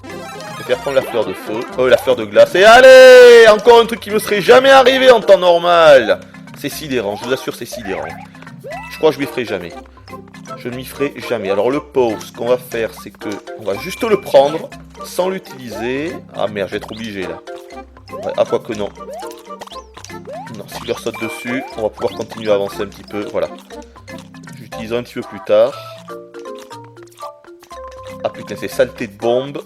Je vais faire prendre la fleur de feu. Oh, la fleur de glace. Et allez! Encore un truc qui me serait jamais arrivé en temps normal. C'est sidérant, je vous assure, c'est sidérant. Je crois que je m'y ferai jamais. Je ne m'y ferai jamais. Alors le pot, ce qu'on va faire, c'est que on va juste le prendre sans l'utiliser. Ah merde, je vais être obligé là. Ouais, ah quoi que non. Non, si je leur saute dessus, on va pouvoir continuer à avancer un petit peu. Voilà. J'utiliserai un petit peu plus tard. Ah putain, c'est saleté de bombe.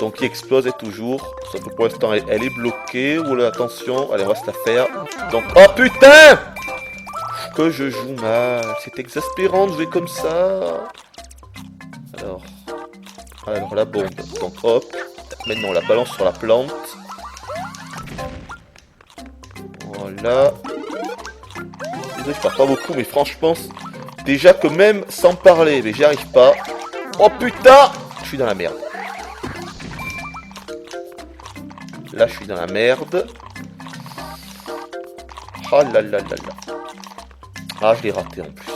Donc qui explose et toujours. Sauf que pour l'instant, elle est bloquée. Ou là, attention, allez, on va se la faire. Donc, oh putain! Que je joue mal, c'est exaspérant de jouer comme ça. Alors la bombe, donc hop, maintenant on la balance sur la plante. Voilà. Désolé, je parle pas beaucoup, mais franchement, déjà que même sans parler, mais j'y arrive pas. Oh putain, je suis dans la merde. Là, je suis dans la merde. Ah là là là là. Ah, je l'ai raté en plus.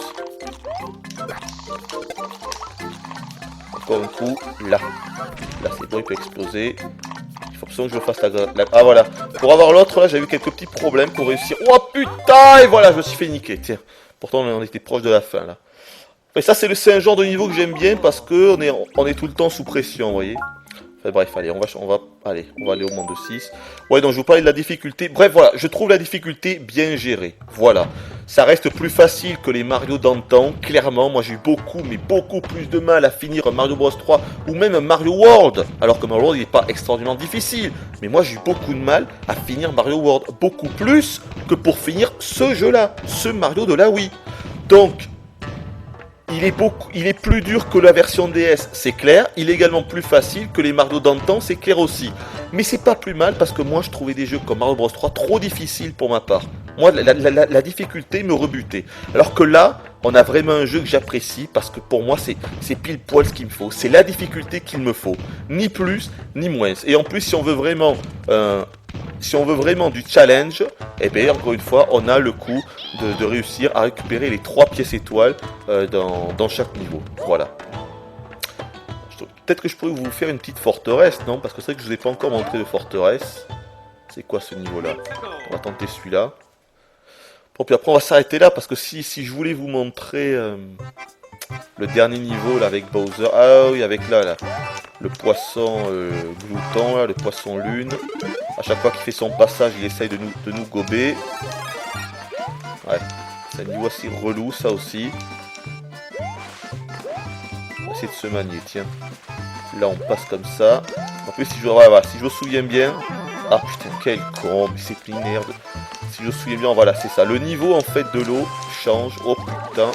Encore un coup, là. Là, c'est bon, il peut exploser. Il faut absolument que je fasse la... Ah, voilà. Pour avoir l'autre, là, j'avais eu quelques petits problèmes pour réussir. Oh, putain! Et voilà, je me suis fait niquer. Tiens. Pourtant, on était proche de la fin, là. Et ça, c'est un genre de niveau que j'aime bien parce que on est tout le temps sous pression, vous voyez. Enfin, bref, allez, on va aller au monde 6. Ouais, donc je vous parlais de la difficulté. Bref, voilà, je trouve la difficulté bien gérée. Voilà. Ça reste plus facile que les Mario d'antan. Clairement, moi j'ai eu beaucoup, mais beaucoup plus de mal à finir un Mario Bros 3 ou même un Mario World. Alors que Mario World, il n'est pas extraordinairement difficile. Mais moi j'ai eu beaucoup de mal à finir Mario World. Beaucoup plus que pour finir ce jeu-là. Ce Mario de la Wii. Donc... il est plus dur que la version DS, c'est clair. Il est également plus facile que les Mario d'antan, c'est clair aussi. Mais c'est pas plus mal parce que moi je trouvais des jeux comme Mario Bros 3 trop difficiles pour ma part. Moi la difficulté me rebutait. Alors que là, on a vraiment un jeu que j'apprécie parce que pour moi c'est pile poil ce qu'il me faut. C'est la difficulté qu'il me faut. Ni plus, ni moins. Et en plus si on veut vraiment... du challenge, et bien encore une fois, on a le coup de réussir à récupérer les 3 pièces étoiles dans chaque niveau. Voilà. Peut-être que je pourrais vous faire une petite forteresse, non? Parce que c'est vrai que je vous ai pas encore montré de forteresse. C'est quoi ce niveau-là? On va tenter celui-là. Bon, puis après on va s'arrêter là, parce que si je voulais vous montrer le dernier niveau là avec Bowser... Ah oui, avec là le poisson glouton, là, le poisson lune. À chaque fois qu'il fait son passage, il essaye de nous gober. Ouais, c'est un niveau assez relou, ça aussi. On va essayer de se manier, tiens. Là, on passe comme ça. En plus, si je me souviens bien... Ah putain, quel con, mais c'est linéaire. Si je me souviens bien, voilà, c'est ça. Le niveau, en fait, de l'eau change. Oh putain.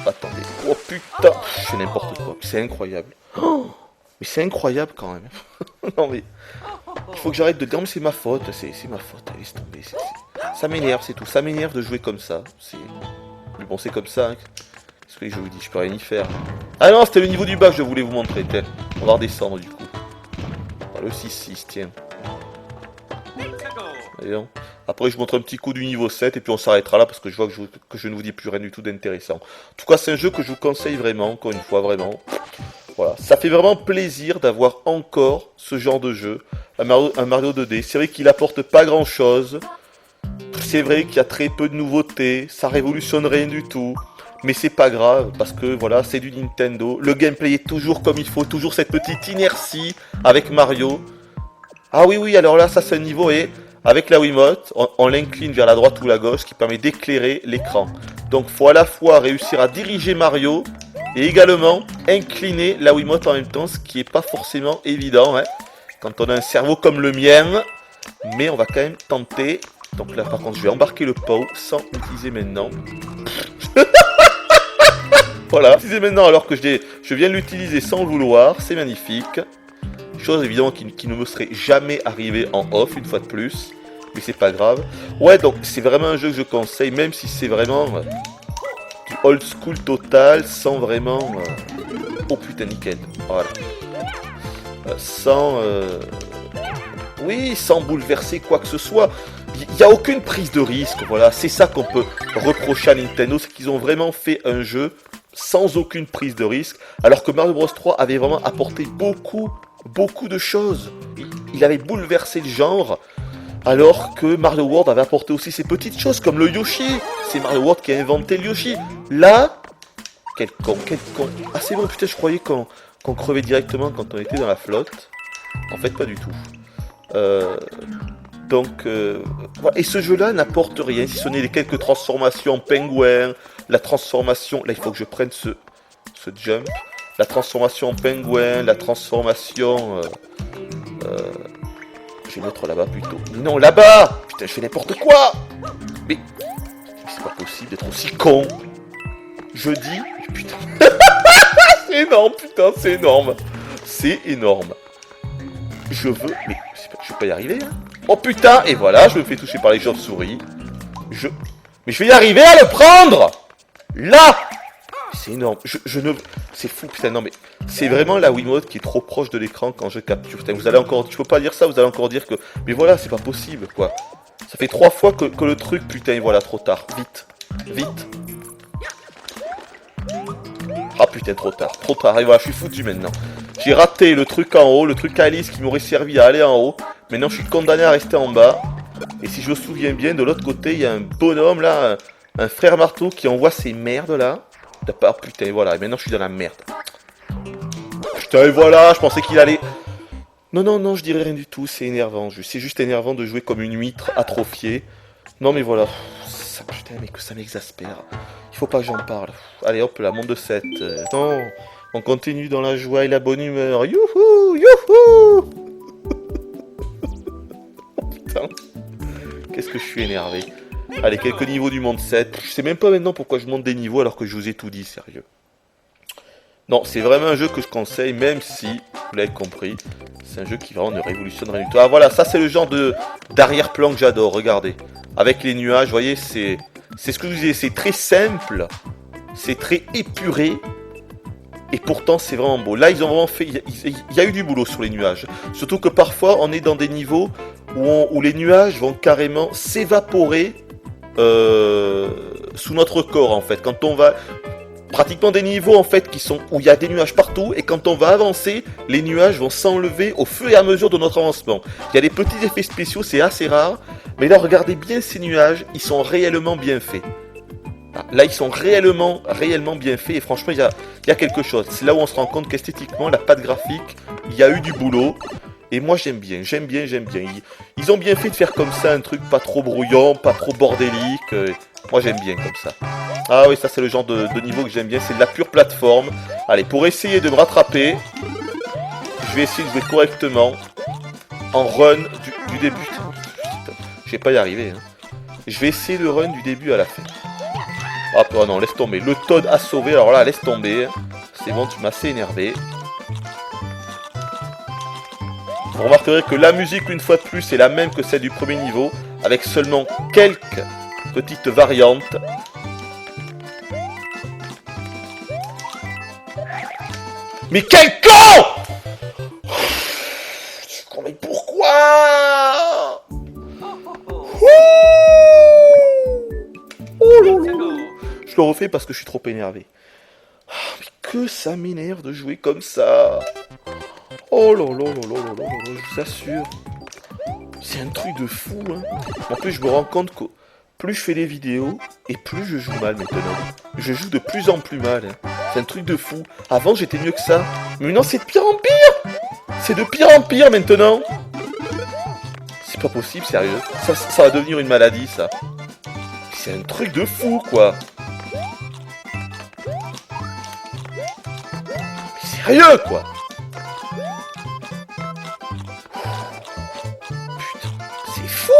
Attendez. Oh putain. Je fais n'importe quoi. C'est incroyable. Oh, mais c'est incroyable quand même. Non mais... Il faut que j'arrête de dire, mais c'est ma faute. C'est ma faute. Laisse tomber. Ça m'énerve, c'est tout. Ça m'énerve de jouer comme ça. Mais bon, c'est comme ça. Hein. Qu'est-ce que je vous dis? Je peux rien y faire. Ah non, c'était le niveau du bas que je voulais vous montrer. Tiens, on va redescendre du coup. Ah, le 6-6, tiens. Allez, non. Après, je vous montre un petit coup du niveau 7 et puis on s'arrêtera là parce que je vois que je ne vous dis plus rien du tout d'intéressant. En tout cas, c'est un jeu que je vous conseille vraiment, encore une fois, vraiment. Voilà, ça fait vraiment plaisir d'avoir encore ce genre de jeu, un Mario 2D. C'est vrai qu'il apporte pas grand chose, c'est vrai qu'il y a très peu de nouveautés, ça révolutionne rien du tout. Mais c'est pas grave, parce que voilà, c'est du Nintendo. Le gameplay est toujours comme il faut, toujours cette petite inertie avec Mario. Ah oui, oui, alors là, ça c'est un niveau, et avec la Wiimote, on l'incline vers la droite ou la gauche, ce qui permet d'éclairer l'écran. Donc, faut à la fois réussir à diriger Mario, et également incliner la Wiimote en même temps, ce qui n'est pas forcément évident, hein, quand on a un cerveau comme le mien. Mais on va quand même tenter. Donc là, par contre, je vais embarquer le POW sans l'utiliser maintenant. Voilà, l'utiliser maintenant alors que je viens de l'utiliser sans le vouloir, c'est magnifique. Chose évidemment qui ne me serait jamais arrivée en off, une fois de plus. Mais c'est pas grave. Ouais, donc c'est vraiment un jeu que je conseille, même si c'est vraiment du old school total, sans vraiment... Oh putain, nickel. Voilà. Oui, sans bouleverser quoi que ce soit. Il n'y a aucune prise de risque, voilà. C'est ça qu'on peut reprocher à Nintendo, c'est qu'ils ont vraiment fait un jeu sans aucune prise de risque, alors que Mario Bros 3 avait vraiment apporté beaucoup de choses. Il avait bouleversé le genre, alors que Mario World avait apporté aussi ces petites choses, comme le Yoshi. C'est Mario World qui a inventé le Yoshi. Là, quel con. Ah c'est bon, putain, je croyais qu'on crevait directement quand on était dans la flotte. En fait, pas du tout. Voilà. Et ce jeu-là n'apporte rien, si ce n'est les quelques transformations en pingouin, la transformation... Là, il faut que je prenne ce jump. La transformation en pingouin, la transformation... Je vais mettre là-bas plutôt. Mais non, là-bas! Putain, je fais n'importe quoi! Mais c'est pas possible d'être aussi con. Je dis... Putain. C'est énorme, putain, c'est énorme. C'est énorme. Je veux... Mais je vais pas y arriver, hein. Oh putain! Et voilà, je me fais toucher par les chauves-souris. Mais je vais y arriver à le prendre! Là! C'est énorme. Je ne... C'est fou, putain, non mais... C'est vraiment la Wiimote qui est trop proche de l'écran quand je capture. Putain, vous allez encore... Je peux pas dire ça, vous allez encore dire que... Mais voilà, c'est pas possible, quoi. Ça fait 3 fois que le truc... Putain, et voilà, trop tard. Vite. Vite. Ah putain, trop tard. Trop tard. Et voilà, je suis foutu maintenant. J'ai raté le truc en haut, le truc à Alice qui m'aurait servi à aller en haut. Maintenant, je suis condamné à rester en bas. Et si je me souviens bien, de l'autre côté, il y a un bonhomme, là, un frère marteau qui envoie ces merdes, là. Ah putain, et voilà. Et maintenant, je suis dans la merde. Putain, et voilà, je pensais qu'il allait... Non, je dirais rien du tout, c'est énervant. C'est juste énervant de jouer comme une huître atrophiée. Non, mais voilà. Putain, mais que ça m'exaspère. Il faut pas que j'en parle. Allez, hop, là, monde de 7. Non, on continue dans la joie et la bonne humeur. Youhou, youhou. Putain, qu'est-ce que je suis énervé. Allez, quelques niveaux du monde 7. Je sais même pas maintenant pourquoi je monte des niveaux alors que je vous ai tout dit, sérieux. Non, c'est vraiment un jeu que je conseille, même si, vous l'avez compris, c'est un jeu qui vraiment ne révolutionne rien du tout. Ah voilà, ça c'est le genre d'arrière-plan que j'adore, regardez. Avec les nuages, vous voyez, c'est ce que je vous disais, c'est très simple, c'est très épuré, et pourtant c'est vraiment beau. Là, ils ont vraiment fait, il y a eu du boulot sur les nuages. Surtout que parfois, on est dans des niveaux où les nuages vont carrément s'évaporer sous notre corps, en fait. Quand on va... Pratiquement des niveaux en fait où il y a des nuages partout, et quand on va avancer, les nuages vont s'enlever au fur et à mesure de notre avancement. Il y a des petits effets spéciaux, c'est assez rare, mais là regardez bien ces nuages, ils sont réellement bien faits. Là ils sont réellement bien faits, et franchement il y a quelque chose. C'est là où on se rend compte qu'esthétiquement, la patte graphique, il y a eu du boulot. Et moi j'aime bien. Ils ont bien fait de faire comme ça un truc pas trop brouillon, pas trop bordélique. Moi j'aime bien comme ça. Ah oui, ça c'est le genre de niveau que j'aime bien, c'est de la pure plateforme. Allez, pour essayer de me rattraper, je vais essayer de jouer correctement en run du début. Putain, je vais pas y arriver. Hein. Je vais essayer de run du début à la fin. Hop, oh non, laisse tomber. Le Toad a sauvé, alors là, laisse tomber. C'est bon, tu m'as assez énervé. Vous remarquerez que la musique, une fois de plus, est la même que celle du premier niveau, avec seulement quelques petites variantes. Mais quel con! Mais pourquoi? Oh là là. Je le refais parce que je suis trop énervé. Mais que ça m'énerve de jouer comme ça. Oh là là là là là là là, je vous assure. C'est un truc de fou, hein. En plus, je me rends compte que plus je fais des vidéos, et plus je joue mal maintenant. Je joue de plus en plus mal, hein. C'est un truc de fou. Avant, j'étais mieux que ça. Mais maintenant, c'est de pire en pire. C'est de pire en pire maintenant. C'est pas possible, sérieux. Ça va devenir une maladie, ça. C'est un truc de fou, quoi. Mais sérieux, quoi. Putain, c'est fou.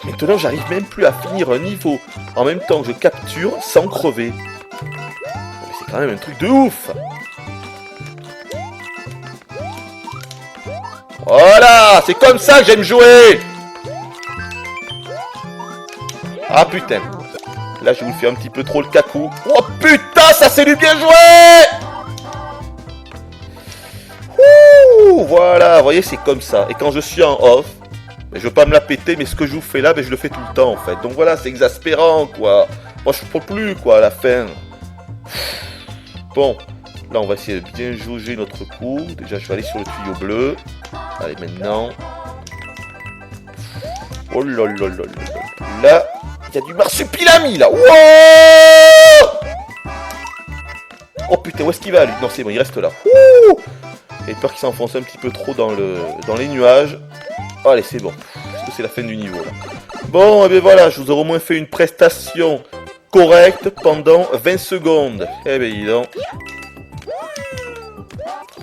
Maintenant, j'arrive même plus à finir un niveau en même temps que je capture sans crever. Mais c'est quand même un truc de ouf. Voilà, c'est comme ça que j'aime jouer. Ah putain. Là, je vous fais un petit peu trop le cacou. Oh putain, ça c'est du bien joué. Ouh, voilà, vous voyez, c'est comme ça. Et quand je suis en off, je veux pas me la péter, mais ce que je vous fais là, je le fais tout le temps en fait. Donc voilà, c'est exaspérant quoi. Moi, je peux plus quoi à la fin. Bon, là, on va essayer de bien jauger notre coup. Déjà, je vais aller sur le tuyau bleu. Allez, maintenant. Oh là là là là là. Là, il y a du marsupilami, là. Wow. Oh putain, où est-ce qu'il va, lui? Non, c'est bon, il reste là. Ouh. J'ai peur qu'il s'enfonce un petit peu trop dans les nuages. Oh, allez, c'est bon. Parce que c'est la fin du niveau, là. Bon, et bien voilà, je vous aurai au moins fait une prestation correcte pendant 20 secondes. Eh bien, dis donc.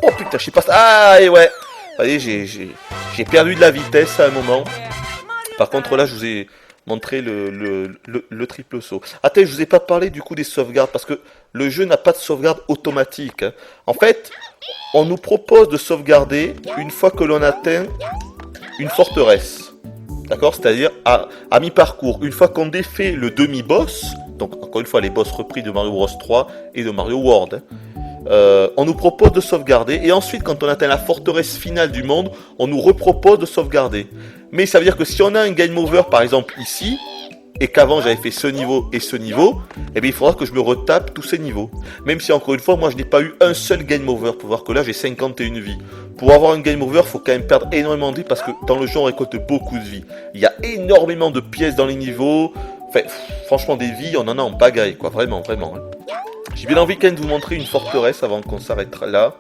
Oh putain, je sais pas ça. Ah, et ouais. Allez, j'ai perdu de la vitesse à un moment. Par contre, là, je vous ai montré le triple saut. Attends, je vous ai pas parlé du coup des sauvegardes, parce que le jeu n'a pas de sauvegarde automatique. Hein. En fait, on nous propose de sauvegarder une fois que l'on atteint une forteresse. D'accord? C'est-à-dire à mi-parcours, une fois qu'on défait le demi-boss, donc encore une fois les boss repris de Mario Bros 3 et de Mario World, on nous propose de sauvegarder, et ensuite quand on atteint la forteresse finale du monde, on nous repropose de sauvegarder. Mais ça veut dire que si on a un game over par exemple ici, et qu'avant j'avais fait ce niveau et ce niveau, eh bien il faudra que je me retape tous ces niveaux. Même si encore une fois, moi je n'ai pas eu un seul game over, pour voir que là j'ai 51 vies. Pour avoir un game over, il faut quand même perdre énormément de vie, parce que dans le jeu on récolte beaucoup de vie. Il y a énormément de pièces dans les niveaux, enfin franchement des vies on en a en pagaille quoi, vraiment, vraiment. Hein. J'ai bien envie quand même de vous montrer une forteresse avant qu'on s'arrête là.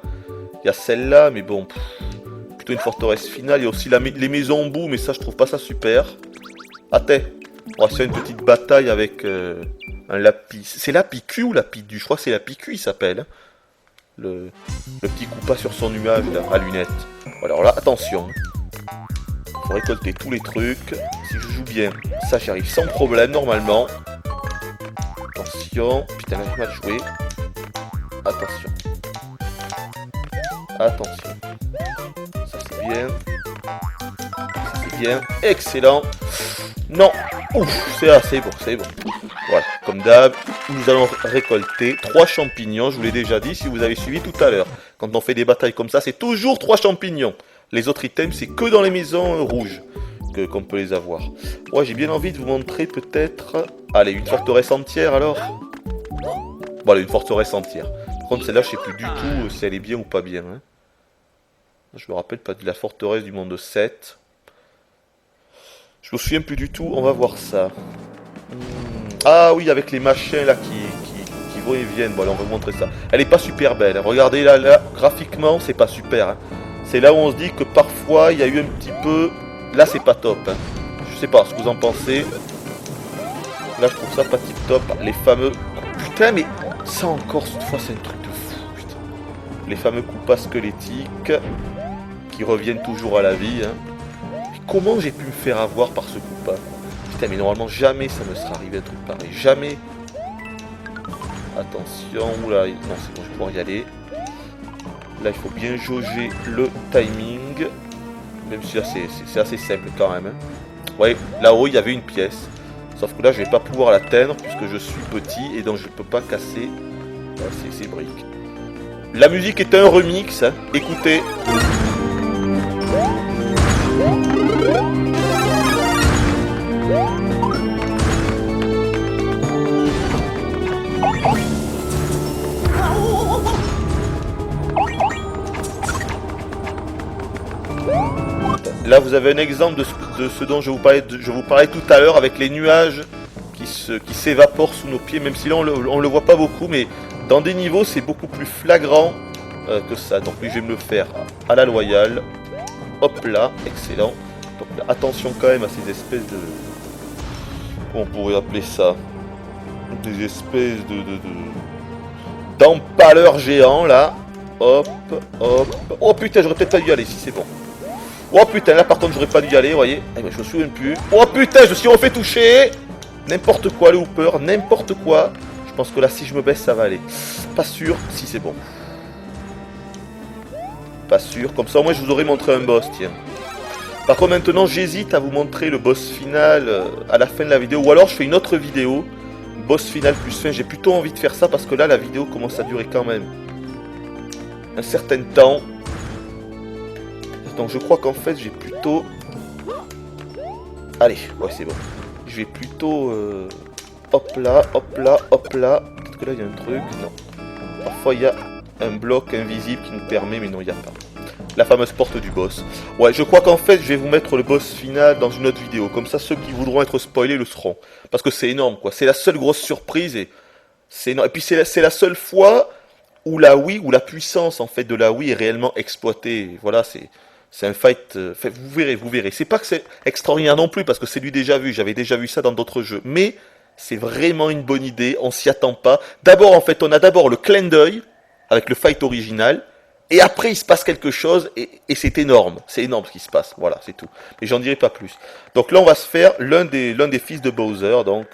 Il y a celle-là, mais bon, plutôt une forteresse finale. Il y a aussi les maisons en bout, mais ça je trouve pas ça super. Attends. On va se faire une petite bataille avec un lapis. C'est Lapicu ou Lapidu? Je crois que c'est Lapicu il s'appelle. Hein. Le petit coupa sur son nuage là, à lunettes. Alors là, attention. Faut récolter tous les trucs. Si je joue bien, ça j'arrive sans problème normalement. Attention. Putain, là j'ai mal joué. Attention. Attention. Ça c'est bien. Ça c'est bien. Excellent. Non. Ouf, c'est bon, c'est bon. Voilà, comme d'hab, nous allons récolter 3 champignons, je vous l'ai déjà dit si vous avez suivi tout à l'heure. Quand on fait des batailles comme ça, c'est toujours 3 champignons. Les autres items, c'est que dans les maisons rouges qu'on peut les avoir. Ouais, j'ai bien envie de vous montrer peut-être... Allez, une forteresse entière alors. Voilà, une forteresse entière. Par contre, celle-là, je sais plus du tout si elle est bien ou pas bien. Hein. Je me rappelle pas de la forteresse du monde 7. Je me souviens plus du tout, on va voir ça. Ah oui, avec les machins là qui vont et viennent. Bon, allez, on va vous montrer ça. Elle est pas super belle. Hein. Regardez là, graphiquement, c'est pas super. Hein. C'est là où on se dit que parfois il y a eu un petit peu. Là, c'est pas top. Hein. Je sais pas ce que vous en pensez. Là, je trouve ça pas tip top. Les fameux. Putain, mais ça encore, cette fois, c'est un truc de fou. Putain. Les fameux coupas squelettiques qui reviennent toujours à la vie. Hein. Comment j'ai pu me faire avoir par ce coup-là? Putain, mais normalement, jamais ça me serait arrivé un truc pareil. Jamais. Attention, oula, non c'est bon, je vais pouvoir y aller. Là il faut bien jauger le timing. Même si là c'est assez simple quand même. Hein. Ouais, là-haut il y avait une pièce. Sauf que là je vais pas pouvoir l'atteindre puisque je suis petit et donc je peux pas casser ces briques. La musique est un remix, hein. Écoutez. Là vous avez un exemple de ce dont je vous parlais tout à l'heure avec les nuages qui s'évaporent sous nos pieds, même si là on le voit pas beaucoup, mais dans des niveaux c'est beaucoup plus flagrant que ça. Donc lui je vais me le faire à la loyale. Hop là, excellent. Donc là, attention quand même à ces espèces de... On pourrait appeler ça des espèces d'empaleurs géants là. Hop, hop. Oh putain, j'aurais peut-être pas dû y aller si c'est bon. Oh putain, là par contre j'aurais pas dû y aller, vous voyez. Eh ben, je me souviens plus. Oh putain, je me suis refait toucher. N'importe quoi le hooper, n'importe quoi. Je pense que là si je me baisse ça va aller. Pas sûr si c'est bon. Pas sûr, comme ça au moins je vous aurais montré un boss, tiens. Par contre maintenant j'hésite à vous montrer le boss final à la fin de la vidéo. Ou alors je fais une autre vidéo, boss final plus fin. J'ai plutôt envie de faire ça parce que là la vidéo commence à durer quand même un certain temps. Donc je crois qu'en fait j'ai plutôt... Allez, ouais c'est bon. Je vais plutôt... Hop là, hop là, hop là. Peut-être que là il y a un truc, non. Parfois il y a un bloc invisible qui nous permet, mais non il n'y a pas. La fameuse porte du boss. Ouais, je crois qu'en fait je vais vous mettre le boss final dans une autre vidéo. Comme ça ceux qui voudront être spoilés le seront. Parce que c'est énorme quoi. C'est la seule grosse surprise et... c'est énorme. Et puis c'est la seule fois où la Wii, où la puissance en fait de la Wii est réellement exploitée. Voilà, c'est un fight, vous verrez. C'est pas que c'est extraordinaire non plus, parce que c'est du déjà vu, j'avais déjà vu ça dans d'autres jeux. Mais c'est vraiment une bonne idée, on s'y attend pas. D'abord, en fait, on a d'abord le clin d'œil, avec le fight original, et après il se passe quelque chose, et c'est énorme ce qui se passe, voilà, c'est tout. Mais j'en dirai pas plus. Donc là, on va se faire l'un des fils de Bowser, donc...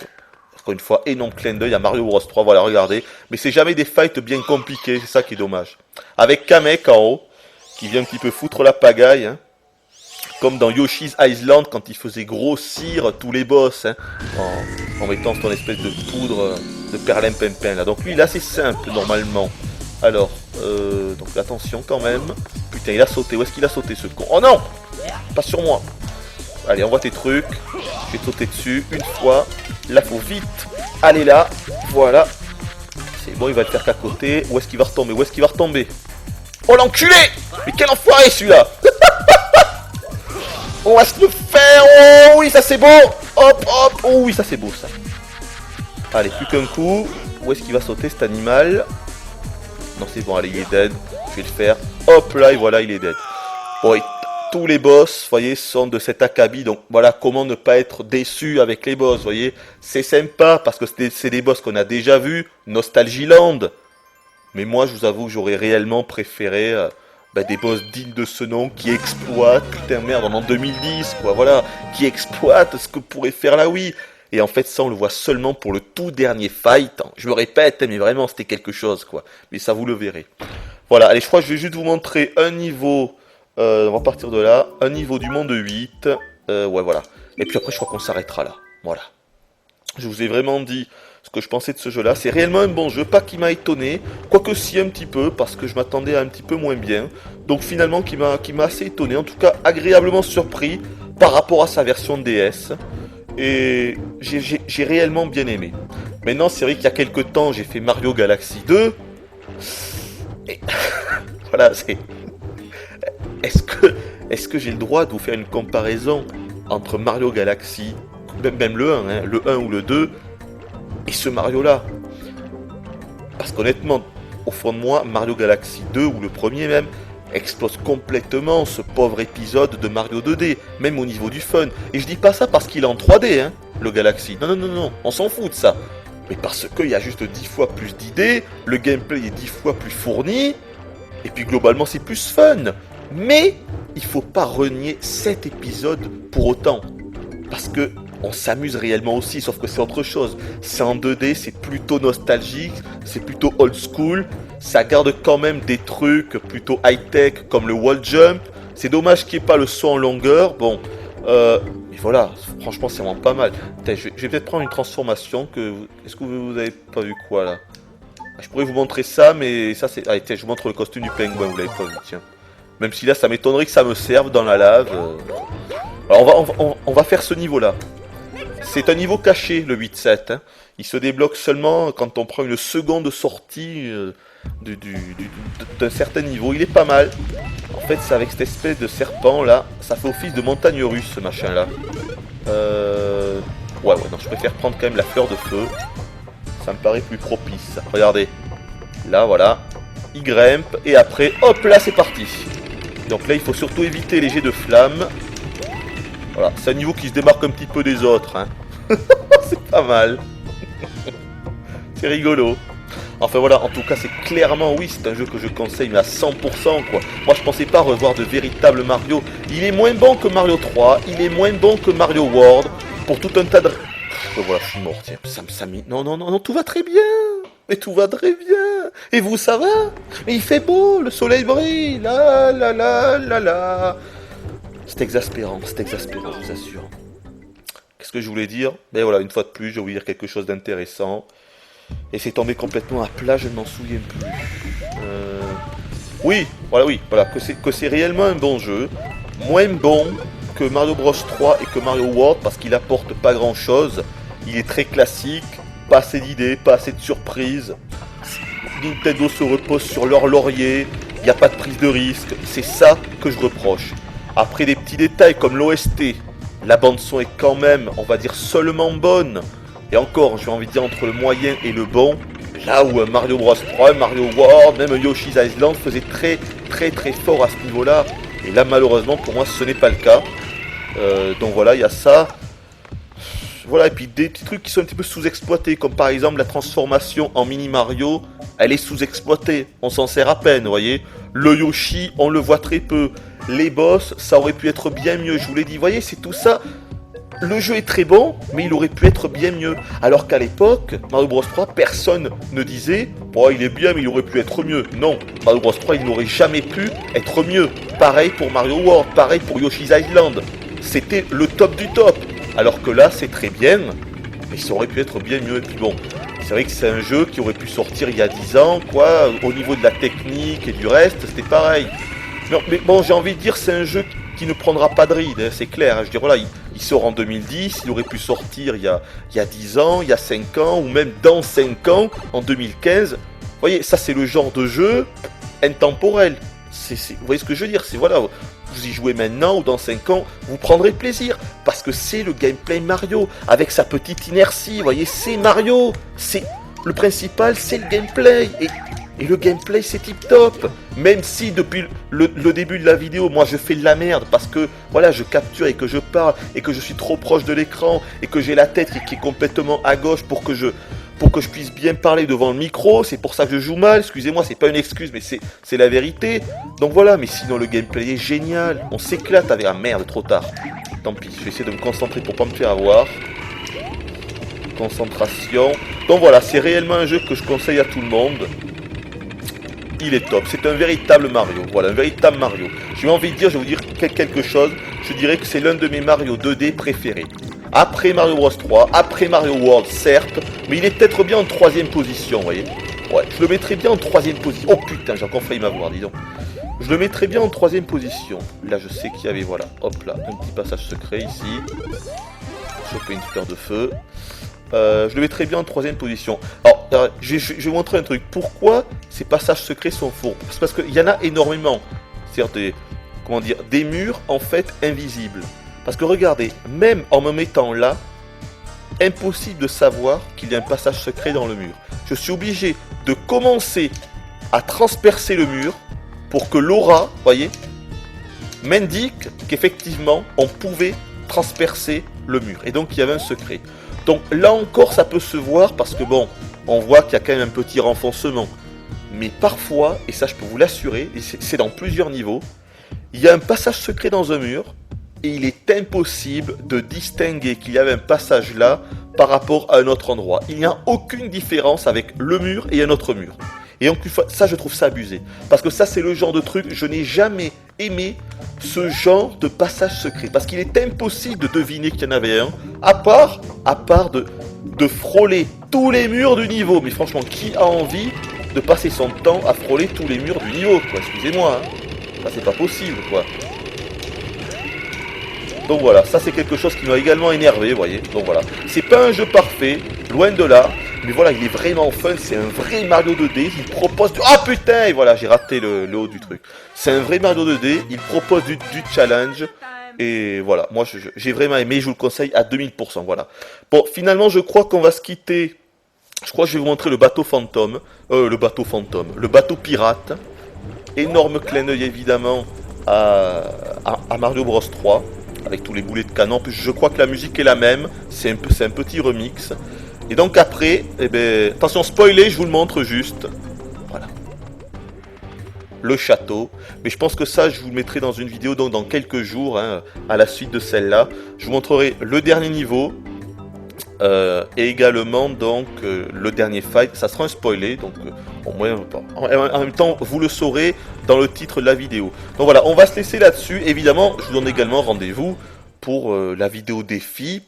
Encore une fois, énorme clin d'œil à Mario Bros 3, voilà, regardez. Mais c'est jamais des fights bien compliqués, c'est ça qui est dommage. Avec Kamek en haut, qui vient un petit peu foutre la pagaille, hein. Comme dans Yoshi's Island, quand il faisait grossir tous les boss, hein, en mettant son espèce de poudre de perlimpinpin, là. Donc lui, là, c'est simple, normalement. Alors, donc attention quand même. Putain, il a sauté, où est-ce qu'il a sauté, ce con? Oh non! Pas sur moi. Allez, envoie tes trucs. Je vais te sauter dessus une fois. Là, faut vite aller là. Voilà. C'est bon, il va le faire qu'à côté. Où est-ce qu'il va retomber? Où est-ce qu'il va retomber? Oh l'enculé! Mais quel enfoiré celui-là! On va se le faire! Oh oui, ça c'est beau! Hop, hop! Oh oui, ça c'est beau ça. Allez, plus qu'un coup. Où est-ce qu'il va sauter cet animal? Non, c'est bon, allez, il est dead. Je vais le faire. Hop là, et voilà, il est dead. Bon, et tous les boss, vous voyez, sont de cet acabit. Donc voilà, comment ne pas être déçu avec les boss, vous voyez. C'est sympa parce que c'est des boss qu'on a déjà vus. Nostalgie Land. Mais moi, je vous avoue que j'aurais réellement préféré des boss dignes de ce nom qui exploitent, putain merde, en 2010, quoi, voilà, qui exploitent ce que pourrait faire la Wii. Et en fait, ça, on le voit seulement pour le tout dernier fight. Je me répète, mais vraiment, c'était quelque chose, quoi. Mais ça, vous le verrez. Voilà, allez, je crois que je vais juste vous montrer un niveau, on va partir de là, un niveau du monde 8. Ouais, voilà. Et puis après, je crois qu'on s'arrêtera là. Voilà. Je vous ai vraiment dit ce que je pensais de ce jeu-là. C'est réellement un bon jeu, pas qui m'a étonné, quoique si un petit peu, parce que je m'attendais à un petit peu moins bien. Donc finalement, qui m'a assez étonné, en tout cas agréablement surpris par rapport à sa version DS. Et j'ai réellement bien aimé. Maintenant, c'est vrai qu'il y a quelques temps, j'ai fait Mario Galaxy 2. Et voilà, c'est... Est-ce que j'ai le droit de vous faire une comparaison entre Mario Galaxy, même le 1, hein, le 1 ou le 2, et ce Mario-là? Parce qu'honnêtement, au fond de moi, Mario Galaxy 2, ou le premier même, explose complètement ce pauvre épisode de Mario 2D, même au niveau du fun. Et je dis pas ça parce qu'il est en 3D, hein, le Galaxy. Non, non, non, non, on s'en fout de ça. Mais parce qu'il y a juste 10 fois plus d'idées, le gameplay est 10 fois plus fourni, et puis globalement c'est plus fun. Mais il faut pas renier cet épisode pour autant. Parce que on s'amuse réellement aussi, sauf que c'est autre chose. C'est en 2D, c'est plutôt nostalgique, c'est plutôt old school, ça garde quand même des trucs plutôt high-tech comme le wall jump. C'est dommage qu'il n'y ait pas le saut en longueur, bon, mais voilà, franchement c'est vraiment pas mal. Putain, je vais peut-être prendre une transformation que... Est-ce que vous avez pas vu quoi là? Je pourrais vous montrer ça, mais ça c'est... Allez, tiens, je vous montre le costume du pingouin, vous l'avez pas vu, tiens. Même si là, ça m'étonnerait que ça me serve dans la lave. Alors, on va faire ce niveau-là. C'est un niveau caché, le 8-7. Hein. Il se débloque seulement quand on prend une seconde sortie d'un certain niveau. Il est pas mal. En fait, c'est avec cette espèce de serpent, là. Ça fait office de montagne russe, ce machin-là. Ouais, non, je préfère prendre quand même la fleur de feu. Ça me paraît plus propice. Regardez. Là, voilà. Il grimpe. Et après, hop, là, c'est parti. Donc là, il faut surtout éviter les jets de flammes. Voilà, c'est un niveau qui se démarque un petit peu des autres. Hein. C'est pas mal. C'est rigolo. Enfin voilà, en tout cas, c'est clairement, oui, c'est un jeu que je conseille, mais à 100%, quoi. Moi, je pensais pas revoir de véritables Mario. Il est moins bon que Mario 3, il est moins bon que Mario World, pour tout un tas de... Voilà, je suis mort, tiens. Non, tout va très bien. Mais tout va très bien. Et vous, ça va? Mais il fait beau, le soleil brille. La. C'est exaspérant, je vous assure. Qu'est-ce que je voulais dire? Ben voilà, une fois de plus, je voulais dire quelque chose d'intéressant. Et c'est tombé complètement à plat, je ne m'en souviens plus. Oui, que c'est réellement un bon jeu. Moins bon que Mario Bros 3 et que Mario World, parce qu'il apporte pas grand-chose. Il est très classique. Pas assez d'idées, pas assez de surprises. Nintendo se repose sur leur laurier, il n'y a pas de prise de risque, c'est ça que je reproche. Après des petits détails comme l'OST, la bande son est quand même, on va dire, seulement bonne. Et encore, j'ai envie de dire entre le moyen et le bon, là où Mario Bros 3, Mario World, même Yoshi's Island faisait très fort à ce niveau-là. Et là, malheureusement, pour moi, ce n'est pas le cas. Donc voilà, il y a ça. Voilà, et puis des petits trucs qui sont un petit peu sous-exploités, comme par exemple la transformation en mini Mario, elle est sous-exploitée, on s'en sert à peine, vous voyez. Le Yoshi, on le voit très peu. Les boss, ça aurait pu être bien mieux, je vous l'ai dit, vous voyez, c'est tout ça. Le jeu est très bon, mais il aurait pu être bien mieux. Alors qu'à l'époque, Mario Bros 3, personne ne disait « Oh, il est bien, mais il aurait pu être mieux ». Non, Mario Bros 3, il n'aurait jamais pu être mieux. Pareil pour Mario World, pareil pour Yoshi's Island. C'était le top du top. Alors que là, c'est très bien, mais ça aurait pu être bien mieux. Et puis bon, c'est vrai que c'est un jeu qui aurait pu sortir il y a 10 ans, quoi. Au niveau de la technique et du reste, c'était pareil. Non, mais bon, j'ai envie de dire, c'est un jeu qui ne prendra pas de ride, hein, c'est clair. Hein. Je veux dire, voilà, il sort en 2010, il aurait pu sortir il y a 10 ans, il y a 5 ans, ou même dans 5 ans, en 2015. Vous voyez, ça c'est le genre de jeu intemporel. Vous voyez ce que je veux dire? C'est voilà, vous y jouez maintenant ou dans 5 ans, vous prendrez plaisir. Parce que c'est le gameplay Mario, avec sa petite inertie, vous voyez, c'est Mario. Le principal, c'est le gameplay. Et le gameplay, c'est tip top. Même si depuis le début de la vidéo, moi je fais de la merde parce que voilà, je capture et que je parle et que je suis trop proche de l'écran et que j'ai la tête qui est complètement à gauche pour que je puisse bien parler devant le micro. C'est pour ça que je joue mal. Excusez-moi, c'est pas une excuse, mais c'est la vérité. Donc voilà, mais sinon le gameplay est génial. On s'éclate avec... Ah merde, trop tard. Tant pis, je vais essayer de me concentrer pour pas me faire avoir. Concentration. Donc voilà, c'est réellement un jeu que je conseille à tout le monde. Il est top, c'est un véritable Mario, voilà, un véritable Mario. J'ai envie de dire, je vais vous dire quelque chose, je dirais que c'est l'un de mes Mario 2D préférés. Après Mario Bros 3, après Mario World, certes, mais il est peut-être bien en 3ème position, vous voyez. Ouais, je le mettrais bien en 3ème position. Oh putain, j'ai encore failli m'avoir, dis donc. Je le mettrais bien en 3ème position. Là, je sais qu'il y avait, voilà, hop là, un petit passage secret ici. Choper une fleur de feu. Je le mettrais bien en 3ème position. Alors, je vais vous montrer un truc. Pourquoi ces passages secrets sont faux? C'est parce qu'il y en a énormément. C'est-à-dire des murs en fait invisibles. Parce que regardez, même en me mettant là, impossible de savoir qu'il y a un passage secret dans le mur. Je suis obligé de commencer à transpercer le mur pour que l'aura, voyez, m'indique qu'effectivement on pouvait transpercer le mur. Et donc il y avait un secret. Donc là encore ça peut se voir parce que bon, on voit qu'il y a quand même un petit renfoncement. Mais parfois, et ça je peux vous l'assurer, et c'est dans plusieurs niveaux, il y a un passage secret dans un mur, et il est impossible de distinguer qu'il y avait un passage là par rapport à un autre endroit. Il n'y a aucune différence avec le mur et un autre mur. Et donc ça, je trouve ça abusé. Parce que ça, c'est le genre de truc, je n'ai jamais aimé ce genre de passage secret. Parce qu'il est impossible de deviner qu'il y en avait un, à part de frôler tous les murs du niveau. Mais franchement, qui a envie de passer son temps à frôler tous les murs du niveau, quoi? Excusez-moi, hein. Ça, c'est pas possible, quoi. Donc voilà, ça c'est quelque chose qui m'a également énervé, vous voyez. Donc voilà, c'est pas un jeu parfait, loin de là. Mais voilà, il est vraiment fun, c'est un vrai Mario 2D. Il propose du... Ah putain, et voilà, j'ai raté le haut du truc. C'est un vrai Mario 2D, il propose du challenge. Et voilà, moi j'ai vraiment aimé, je vous le conseille à 2000%, voilà. Bon, finalement, je crois qu'on va se quitter. Je crois que je vais vous montrer le bateau fantôme. Le bateau pirate. Énorme clin d'œil évidemment à Mario Bros 3. Avec tous les boulets de canon. Puis je crois que la musique est la même. C'est un petit remix. Et donc après, eh ben, attention spoiler, je vous le montre juste. Voilà. Le château. Mais je pense que ça, je vous le mettrai dans une vidéo donc dans quelques jours, hein, à la suite de celle-là. Je vous montrerai le dernier niveau. Et également donc le dernier fight. Ça sera un spoiler. Donc au moins, en même temps, vous le saurez dans le titre de la vidéo. Donc voilà, on va se laisser là-dessus. Évidemment, je vous donne également rendez-vous pour la vidéo défi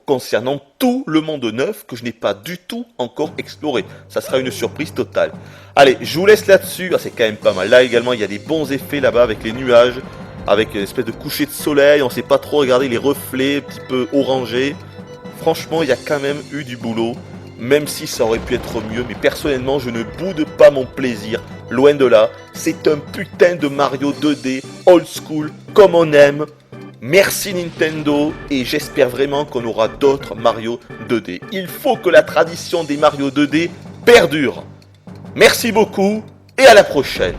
concernant tout le monde neuf que je n'ai pas du tout encore exploré. Ça sera une surprise totale. Allez, je vous laisse là-dessus. Ah, c'est quand même pas mal. Là également, il y a des bons effets là-bas avec les nuages, avec une espèce de coucher de soleil. On ne sait pas trop regarder les reflets un petit peu orangés. Franchement, il y a quand même eu du boulot, même si ça aurait pu être mieux. Mais personnellement, je ne boude pas mon plaisir. Loin de là, c'est un putain de Mario 2D, old school, comme on aime. Merci Nintendo, et j'espère vraiment qu'on aura d'autres Mario 2D. Il faut que la tradition des Mario 2D perdure. Merci beaucoup, et à la prochaine.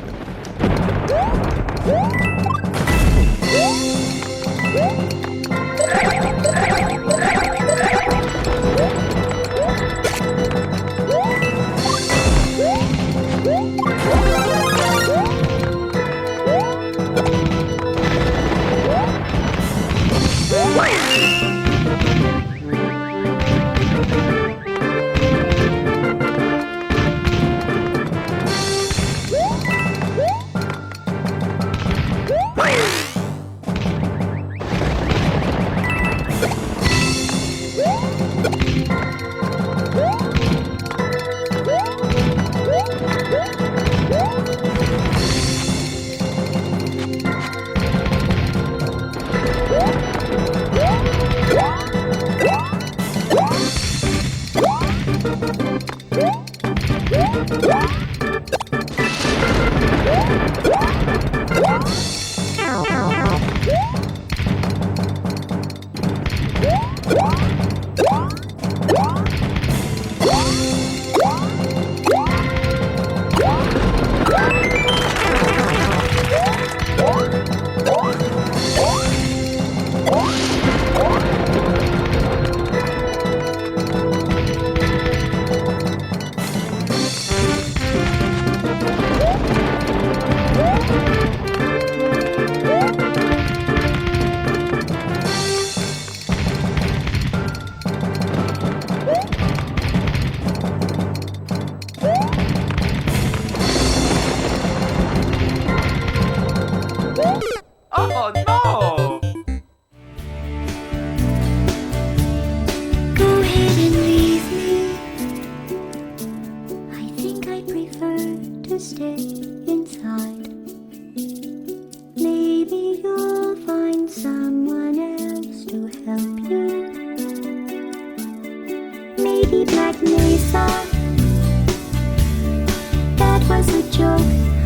Oh no! Go ahead and leave me. I think I prefer to stay inside. Maybe you'll find someone else to help you. Maybe Black Mesa. That was a joke.